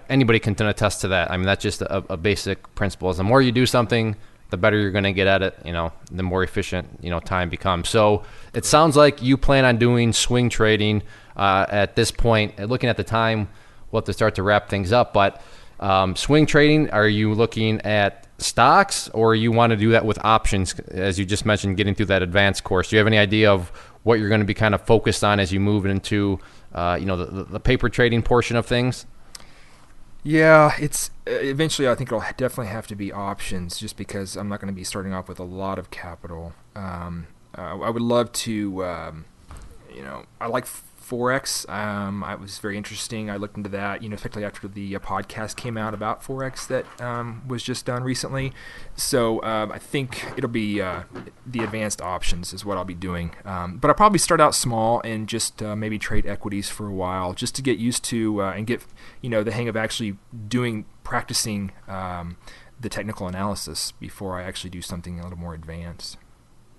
anybody can attest to that. I mean, that's just a basic principle. Is the more you do something, the better you're going to get at it, the more efficient, time becomes. So it sounds like you plan on doing swing trading at this point. Looking at the time, we'll have to start to wrap things up. But swing trading, are you looking at stocks, or you want to do that with options, as you just mentioned, getting through that advanced course? Do you have any idea of what you're going to be kind of focused on as you move into, the paper trading portion of things? Yeah, it's eventually I think it'll definitely have to be options, just because I'm not going to be starting off with a lot of capital. I would love to, I like Forex. It was very interesting. I looked into that, particularly after the podcast came out about Forex that was just done recently. So I think it'll be the advanced options is what I'll be doing. But I'll probably start out small and just maybe trade equities for a while, just to get used to and get the hang of actually practicing the technical analysis before I actually do something a little more advanced.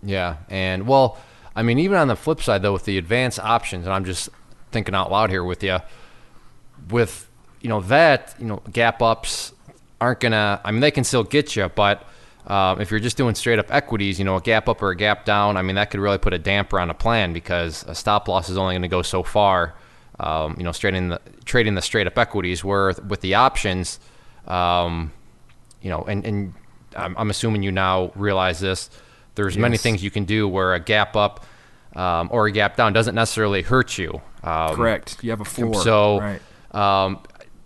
Yeah, and well, I mean, even on the flip side, though, with the advanced options, and I'm just thinking out loud here with you, with, gap ups aren't going to, I mean, they can still get you, but if you're just doing straight up equities, a gap up or a gap down, I mean, that could really put a damper on a plan, because a stop loss is only going to go so far, trading the straight up equities, where with the options, and I'm assuming you now realize this, there's many things you can do where a gap up or a gap down doesn't necessarily hurt you. Correct. You have a floor. So right.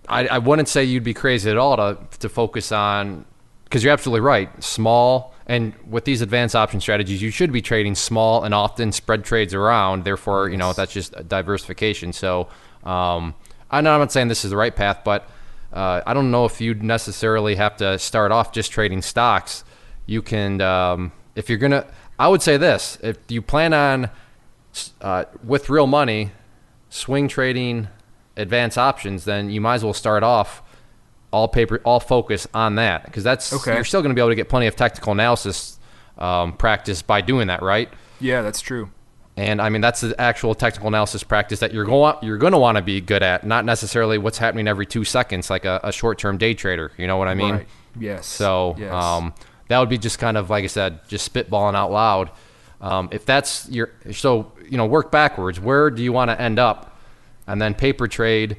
I wouldn't say you'd be crazy at all to focus on, because you're absolutely right, small. And with these advanced option strategies, you should be trading small and often spread trades around. Therefore, that's just a diversification. So I'm not saying this is the right path, but I don't know if you'd necessarily have to start off just trading stocks. You can... if you're going to, I would say this, if you plan on, with real money, swing trading advanced options, then you might as well start off all focus on that, because you're still going to be able to get plenty of technical analysis practice by doing that, right? Yeah, that's true. And I mean, that's the actual technical analysis practice that you're going to want to be good at, not necessarily what's happening every 2 seconds, like a short-term day trader. You know what I mean? Right. Yes. So, yes. That would be just kind of, like I said, just spitballing out loud. If that's work backwards. Where do you want to end up? And then paper trade,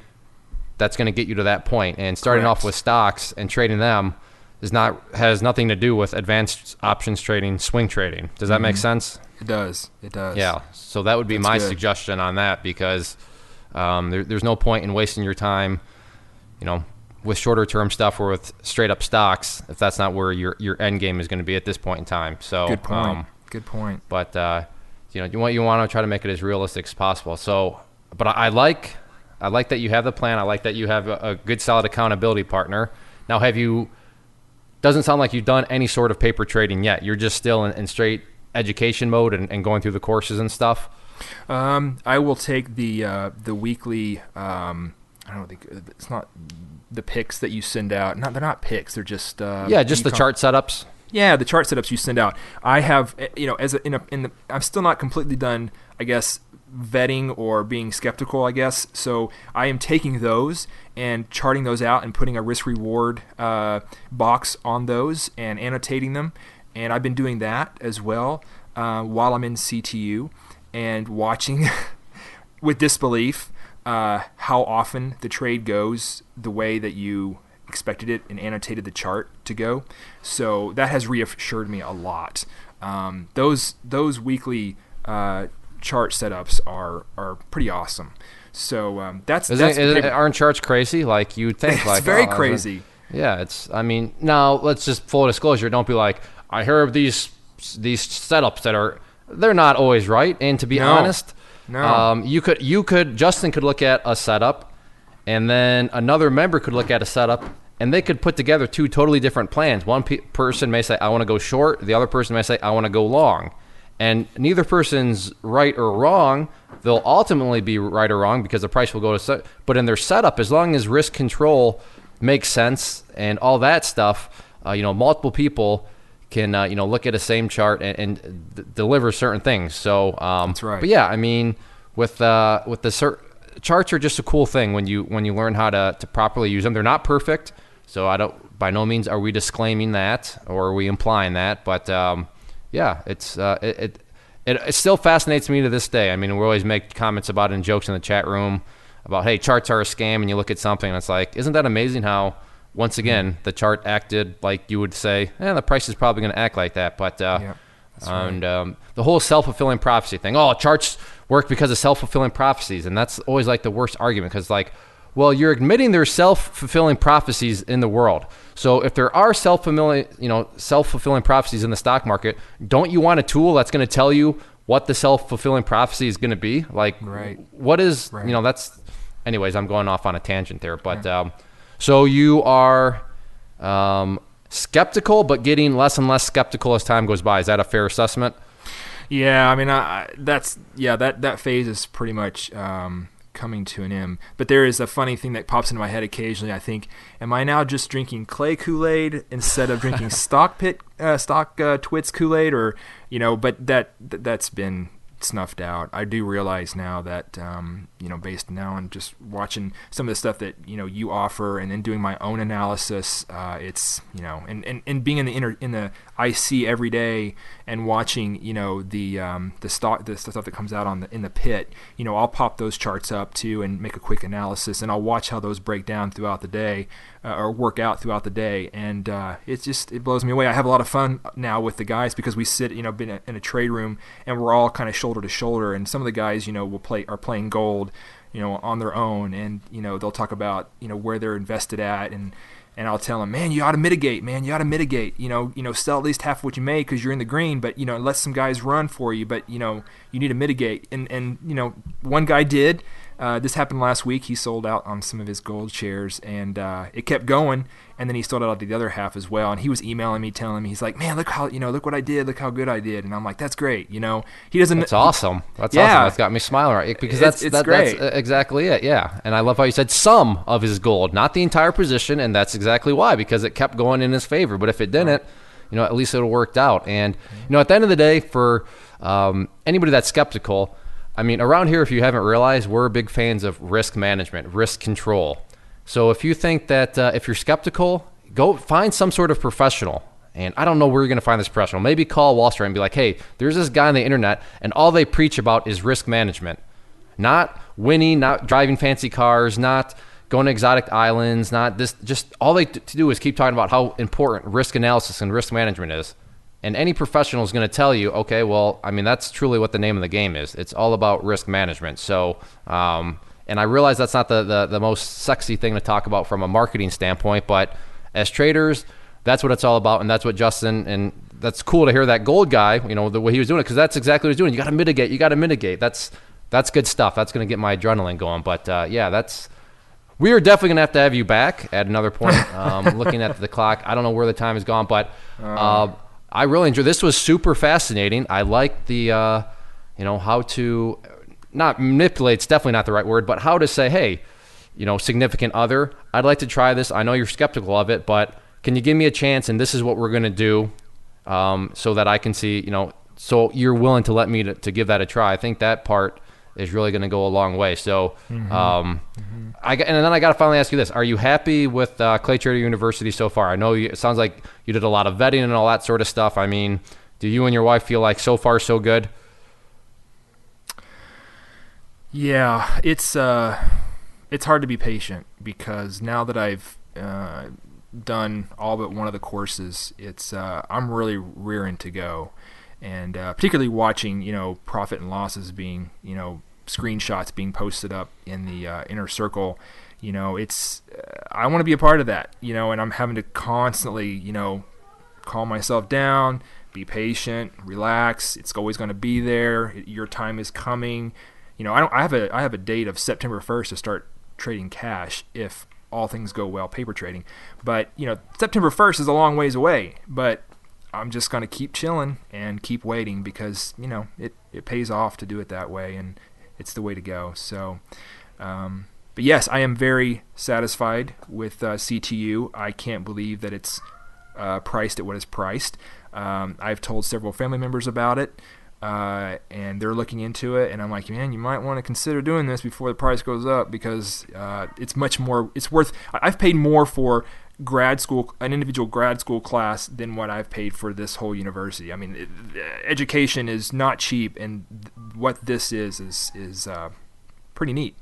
that's going to get you to that point. And starting off with stocks and trading them has nothing to do with advanced options trading, swing trading. Does that make sense? It does. Yeah. So that would be my suggestion on that, because there's no point in wasting your time, with shorter term stuff or with straight up stocks, if that's not where your end game is going to be at this point in time. So good point. Good point. But you want to try to make it as realistic as possible. So, but I like that you have the plan. I like that you have a good solid accountability partner. Now, doesn't sound like you've done any sort of paper trading yet. You're just still in straight education mode and going through the courses and stuff. I will take the weekly. I don't think it's not the picks that you send out. They're not picks. They're just just the chart setups. Yeah, the chart setups you send out. I have, I'm still not completely done, I guess, vetting or being skeptical, I guess. So I am taking those and charting those out and putting a risk-reward box on those and annotating them. And I've been doing that as well while I'm in CTU and watching with disbelief how often the trade goes the way that you expected it and annotated the chart to go. So that has reassured me a lot. Those weekly chart setups are pretty awesome. So aren't charts crazy? Like you'd think, it's very crazy. Now let's just full disclosure. Don't be like, I hear of these setups they're not always right. And to be honest, Justin could look at a setup, and then another member could look at a setup, and they could put together two totally different plans. One person may say, I want to go short. The other person may say, I want to go long. And neither person's right or wrong. They'll ultimately be right or wrong because the price will go to but in their setup, as long as risk control makes sense and all that stuff, multiple people can look at the same chart and deliver certain things. So that's right. But yeah, with the charts are just a cool thing when you learn how to properly use them. They're not perfect, so by no means are we disclaiming that or are we implying that. But it still fascinates me to this day. We always make comments about it and jokes in the chat room about, hey, charts are a scam, and you look at something and it's like, isn't that amazing how once again the chart acted like you would say, the price is probably going to act like that. But the whole self-fulfilling prophecy thing, charts work because of self-fulfilling prophecies, and that's always like the worst argument, because you're admitting there's self-fulfilling prophecies in the world. So if there are self-fulfilling prophecies in the stock market, don't you want a tool that's going to tell you what the self-fulfilling prophecy is going to be? What is, that's, anyways, I'm going off on a tangent there. But so you are skeptical, but getting less and less skeptical as time goes by. Is that a fair assessment? Yeah, that phase is pretty much coming to an end. But there is a funny thing that pops into my head occasionally. I think, am I now just drinking clay Kool-Aid instead of drinking stock Twits Kool-Aid? Or but that's been snuffed out. I do realize now that based now on just watching some of the stuff that you offer and then doing my own analysis, it's and being in the IC every day and watching the stuff that comes out in the pit. I'll pop those charts up too and make a quick analysis, and I'll watch how those break down throughout the day or work out throughout the day, and it blows me away. I have a lot of fun now with the guys because we sit in a trade room and we're all kind of shoulder to shoulder, and some of the guys are playing gold on their own, and they'll talk about where they're invested at, and I'll tell them, man, you ought to mitigate, sell at least half of what you make because you're in the green, but let some guys run for you, but you need to mitigate, and one guy did. This happened last week. He sold out on some of his gold shares, and it kept going. And then he sold out the other half as well. And he was emailing me, telling me, he's like, "Man, look what I did. Look how good I did." And I'm like, "That's great." He doesn't. That's awesome. That's awesome. That's got me smiling, right? Because that's great. That's exactly it. Yeah. And I love how you said some of his gold, not the entire position, and that's exactly why, because it kept going in his favor. But if it didn't, at least it worked out. And at the end of the day, for anybody that's skeptical. Around here, if you haven't realized, we're big fans of risk management, risk control. So if you think that if you're skeptical, go find some sort of professional And I don't know where you're going to find this professional. Maybe call Wall Street and be like, hey, there's this guy on the internet, and all they preach about is risk management. Not winning, not driving fancy cars, not going to exotic islands, not this. Just all they to do is keep talking about how important risk analysis and risk management is. And any professional is going to tell you, okay, well, I mean, that's truly what the name of the game is. It's all about risk management. So, and I realize that's not the most sexy thing to talk about from a marketing standpoint, but as traders, that's what it's all about, and that's what Justin, and that's cool to hear that gold guy, the way he was doing it, because that's exactly what he's doing. You got to mitigate. That's good stuff. That's going to get my adrenaline going. But we are definitely going to have you back at another point. Looking at the clock, I don't know where the time has gone, but I really enjoyed. This was super fascinating. I like the, how to not manipulate. It's definitely not the right word, but how to say, hey, significant other, I'd like to try this. I know you're skeptical of it, but can you give me a chance? And this is what we're going to do, so that I can see, so you're willing to let me to give that a try. I think that part is really going to go a long way. So, and then I got to finally ask you this: are you happy with Clay Trader University so far? I know it sounds like you did a lot of vetting and all that sort of stuff. I mean, do you and your wife feel like so far so good? Yeah, it's hard to be patient, because now that I've done all but one of the courses, I'm really rearing to go, and particularly watching profit and losses being screenshots being posted up in the inner circle. I want to be a part of that, and I'm having to constantly calm myself down, be patient, relax. It's always going to be there. Your time is coming. I have a date of September 1st to start trading cash if all things go well, paper trading. But, September 1st is a long ways away, but I'm just going to keep chilling and keep waiting, because, it pays off to do it that way, and it's the way to go. So, but yes, I am very satisfied with CTU. I can't believe that it's priced at what it's priced. I've told several family members about it, and they're looking into it, and I'm like, man, you might want to consider doing this before the price goes up, because it's much more. It's worth. I've paid more for an individual grad school class than what I've paid for this whole university. I mean, education is not cheap, and what this is pretty neat.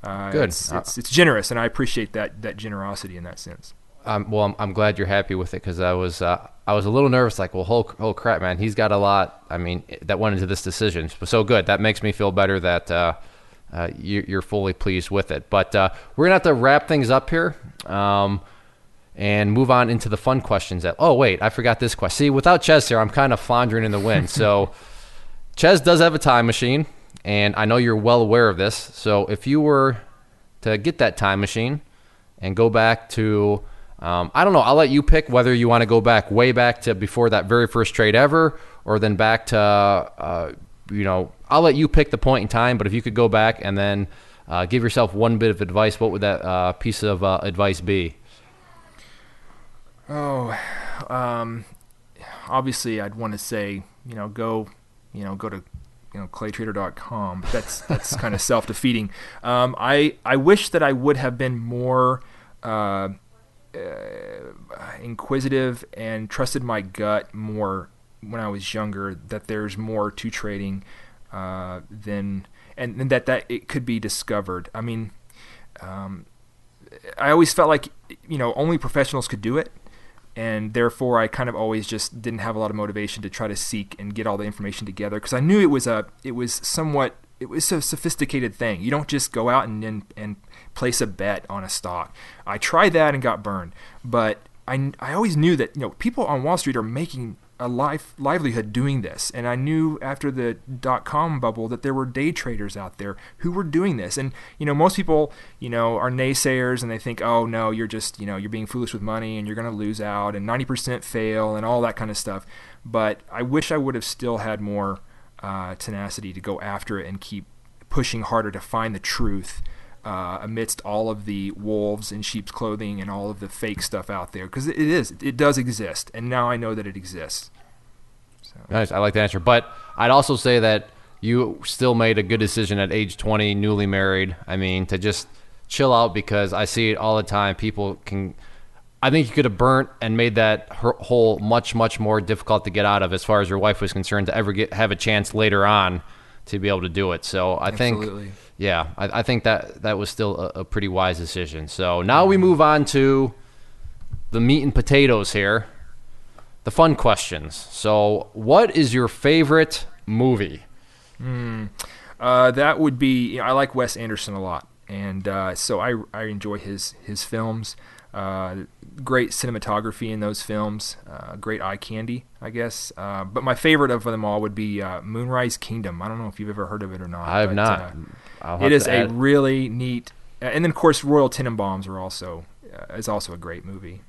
Good. It's generous, and I appreciate that generosity in that sense. Well, I'm glad you're happy with it, because I was a little nervous, like, well, oh crap, man, he's got a lot. I mean, that went into this decision. So good. That makes me feel better that you're fully pleased with it. But we're gonna have to wrap things up here, and move on into the fun questions. Oh wait, I forgot this question. See, without Ches here, I'm kind of floundering in the wind. So Ches does have a time machine, and I know you're well aware of this. So if you were to get that time machine and go back to I don't know. I'll let you pick whether you want to go way back to before that very first trade ever, or then back to, I'll let you pick the point in time. But if you could go back and then give yourself one bit of advice, what would that piece of advice be? Oh, obviously I'd want to say, go to claytrader.com. But that's kind of self-defeating. I wish that I would have been more inquisitive and trusted my gut more when I was younger, that there's more to trading than and that it could be discovered. I mean, I always felt like only professionals could do it, and therefore I kind of always just didn't have a lot of motivation to try to seek and get all the information together, because I knew it was a sophisticated thing. You don't just go out and place a bet on a stock. I tried that and got burned, but I always knew that people on Wall Street are making a livelihood doing this, and I knew after the .com bubble that there were day traders out there who were doing this. And most people are naysayers, and they think, oh no, you're just you're being foolish with money and you're going to lose out, and 90% fail and all that kind of stuff. But I wish I would have still had more tenacity to go after it and keep pushing harder to find the truth amidst all of the wolves in sheep's clothing and all of the fake stuff out there, because it does exist, and now I know that it exists. So. Nice. I like the answer, but I'd also say that you still made a good decision at age 20, newly married. I mean, to just chill out, because I see it all the time. I think you could have burnt and made that hole much, much more difficult to get out of as far as your wife was concerned to ever have a chance later on to be able to do it. So I think, yeah, I think that was still a pretty wise decision. So now we move on to the meat and potatoes here, the fun questions. So what is your favorite movie? That would be, I like Wes Anderson a lot. And so I enjoy his films. Great cinematography in those films. Great eye candy, I guess. But my favorite of them all would be Moonrise Kingdom. I don't know if you've ever heard of it or not. I have not. It is a really neat. And then of course Royal Tenenbaums is also a great movie.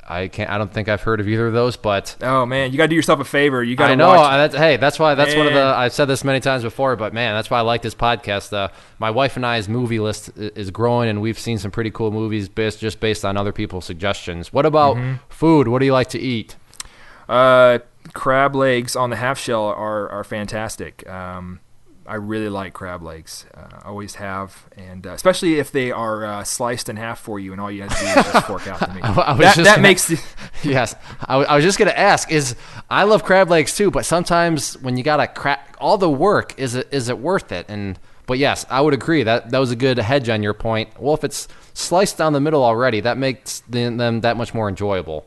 I don't think I've heard of either of those, but oh man, you got to do yourself a favor. You got to I know. watch. That's why. That's one of the. I've said this many times before, but man, that's why I like this podcast. My wife and I's movie list is growing, and we've seen some pretty cool movies just based on other people's suggestions. What about food? What do you like to eat? Crab legs on the half shell are fantastic. I really like crab legs. Always have, and especially if they are sliced in half for you, and all you have to do is just fork out the meat. Yes, I was just gonna ask. I love crab legs too, but sometimes when you gotta crack all the work, is it worth it? But yes, I would agree that was a good hedge on your point. Well, if it's sliced down the middle already, that makes them that much more enjoyable.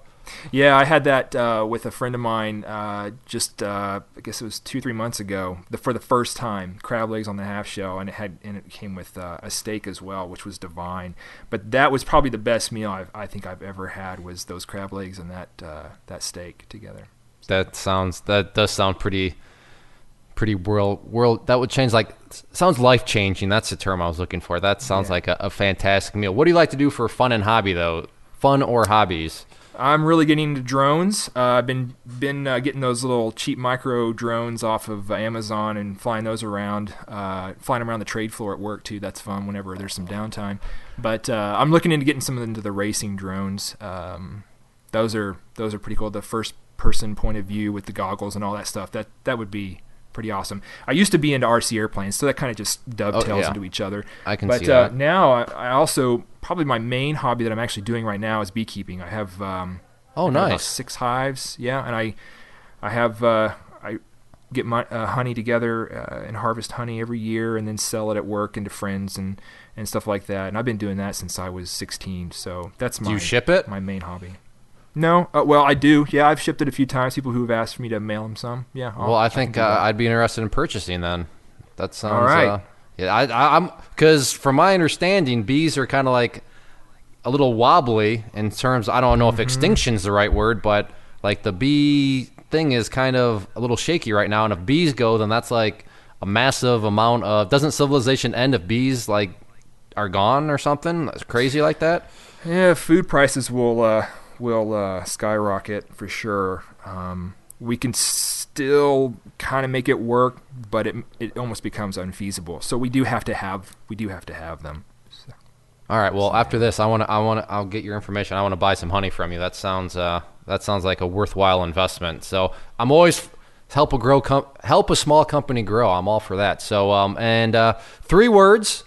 Yeah, I had that with a friend of mine I guess it was 2-3 months ago, for the first time, crab legs on the half shell, and it came with a steak as well, which was divine. But that was probably the best meal I think I've ever had, was those crab legs and that steak together. That does sound pretty world. That would change, sounds life changing. That's the term I was looking for. That sounds like a fantastic meal. What do you like to do for fun and hobby though? Fun or hobbies? I'm really getting into drones. I've been getting those little cheap micro drones off of Amazon and flying those around, flying them around the trade floor at work too. That's fun whenever there's some downtime. But I'm looking into getting some into the racing drones. Those are pretty cool. The first person point of view with the goggles and all that stuff. That would be pretty awesome. I used to be into RC airplanes, so that kind of just dovetails into each other. I can see that. But now I also, probably my main hobby that I'm actually doing right now is beekeeping. I have nice, about 6 hives, and I get my honey together and harvest honey every year, and then sell it at work and to friends and stuff like that. And I've been doing that since I was 16. So that's Do you ship it? My main hobby. No, well, I do. Yeah, I've shipped it a few times. People who have asked for me to mail them some. Yeah. I think I'd be interested in purchasing then. That sounds all right. I'm because from my understanding, bees are kind of like a little wobbly in terms. I don't know if extinction's the right word, but like the bee thing is kind of a little shaky right now. And if bees go, then that's like a massive amount of. Doesn't civilization end if bees are gone or something? That's crazy like that. Yeah, food prices will skyrocket for sure. We can still kind of make it work, but it almost becomes unfeasible. So we do have to have them. So. All right. Well, after this, I'll get your information. I want to buy some honey from you. That sounds like a worthwhile investment. So I'm always help a small company grow. I'm all for that. So 3 words.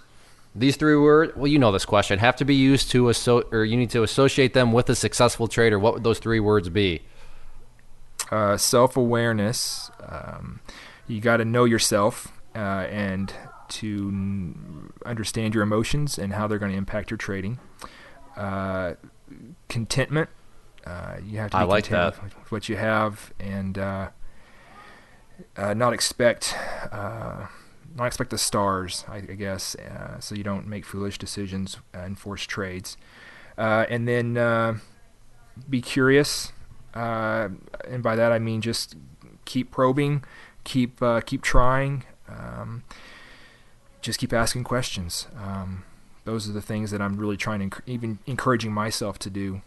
These 3 words, well, you know this question, have to be used to or you need to associate them with a successful trader. What would those 3 words be? Self-awareness. You got to know yourself and to understand your emotions and how they're going to impact your trading. Contentment. You have to be content with what you have and not expect the stars, I guess, so you don't make foolish decisions and force trades. And then be curious, and by that I mean just keep probing, keep trying, just keep asking questions. Those are the things that I'm really trying to even encouraging myself to do,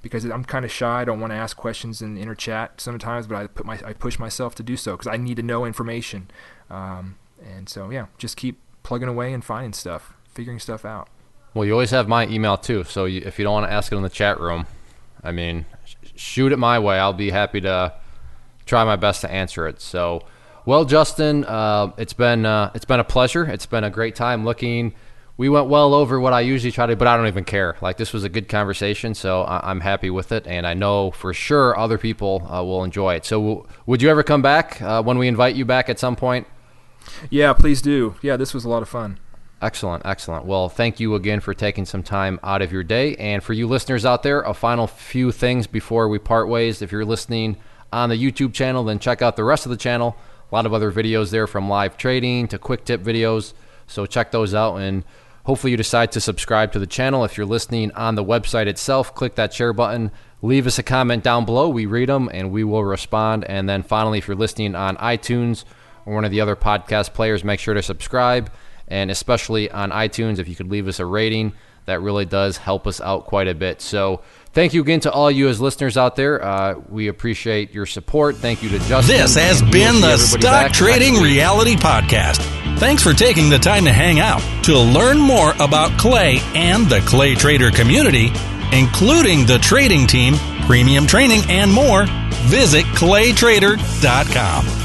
because I'm kind of shy. I don't want to ask questions in the inner chat sometimes, but I push myself to do so because I need to know information. And so, just keep plugging away and finding stuff, figuring stuff out. Well, you always have my email, too. So if you don't want to ask it in the chat room, I mean, shoot it my way. I'll be happy to try my best to answer it. So, well, Justin, it's been a pleasure. It's been a great time looking we went well over what I usually try to, but I don't even care. Like, this was a good conversation, so I'm happy with it, and I know for sure other people will enjoy it. So would you ever come back when we invite you back at some point? Yeah, please do. Yeah, this was a lot of fun. Excellent, excellent. Well, thank you again for taking some time out of your day. And for you listeners out there, a final few things before we part ways. If you're listening on the YouTube channel, then check out the rest of the channel. A lot of other videos there, from live trading to quick tip videos. So check those out, and hopefully you decide to subscribe to the channel. If you're listening on the website itself, click that share button. Leave us a comment down below. We read them, and we will respond. And then finally, if you're listening on iTunes or one of the other podcast players, make sure to subscribe. And especially on iTunes, if you could leave us a rating, that really does help us out quite a bit. So thank you again to all you as listeners out there. We appreciate your support. Thank you to Justin. This has been the Stock Trading Reality Podcast. Thanks for taking the time to hang out. To learn more about Clay and the Clay Trader community, including the trading team, premium training, and more, visit claytrader.com.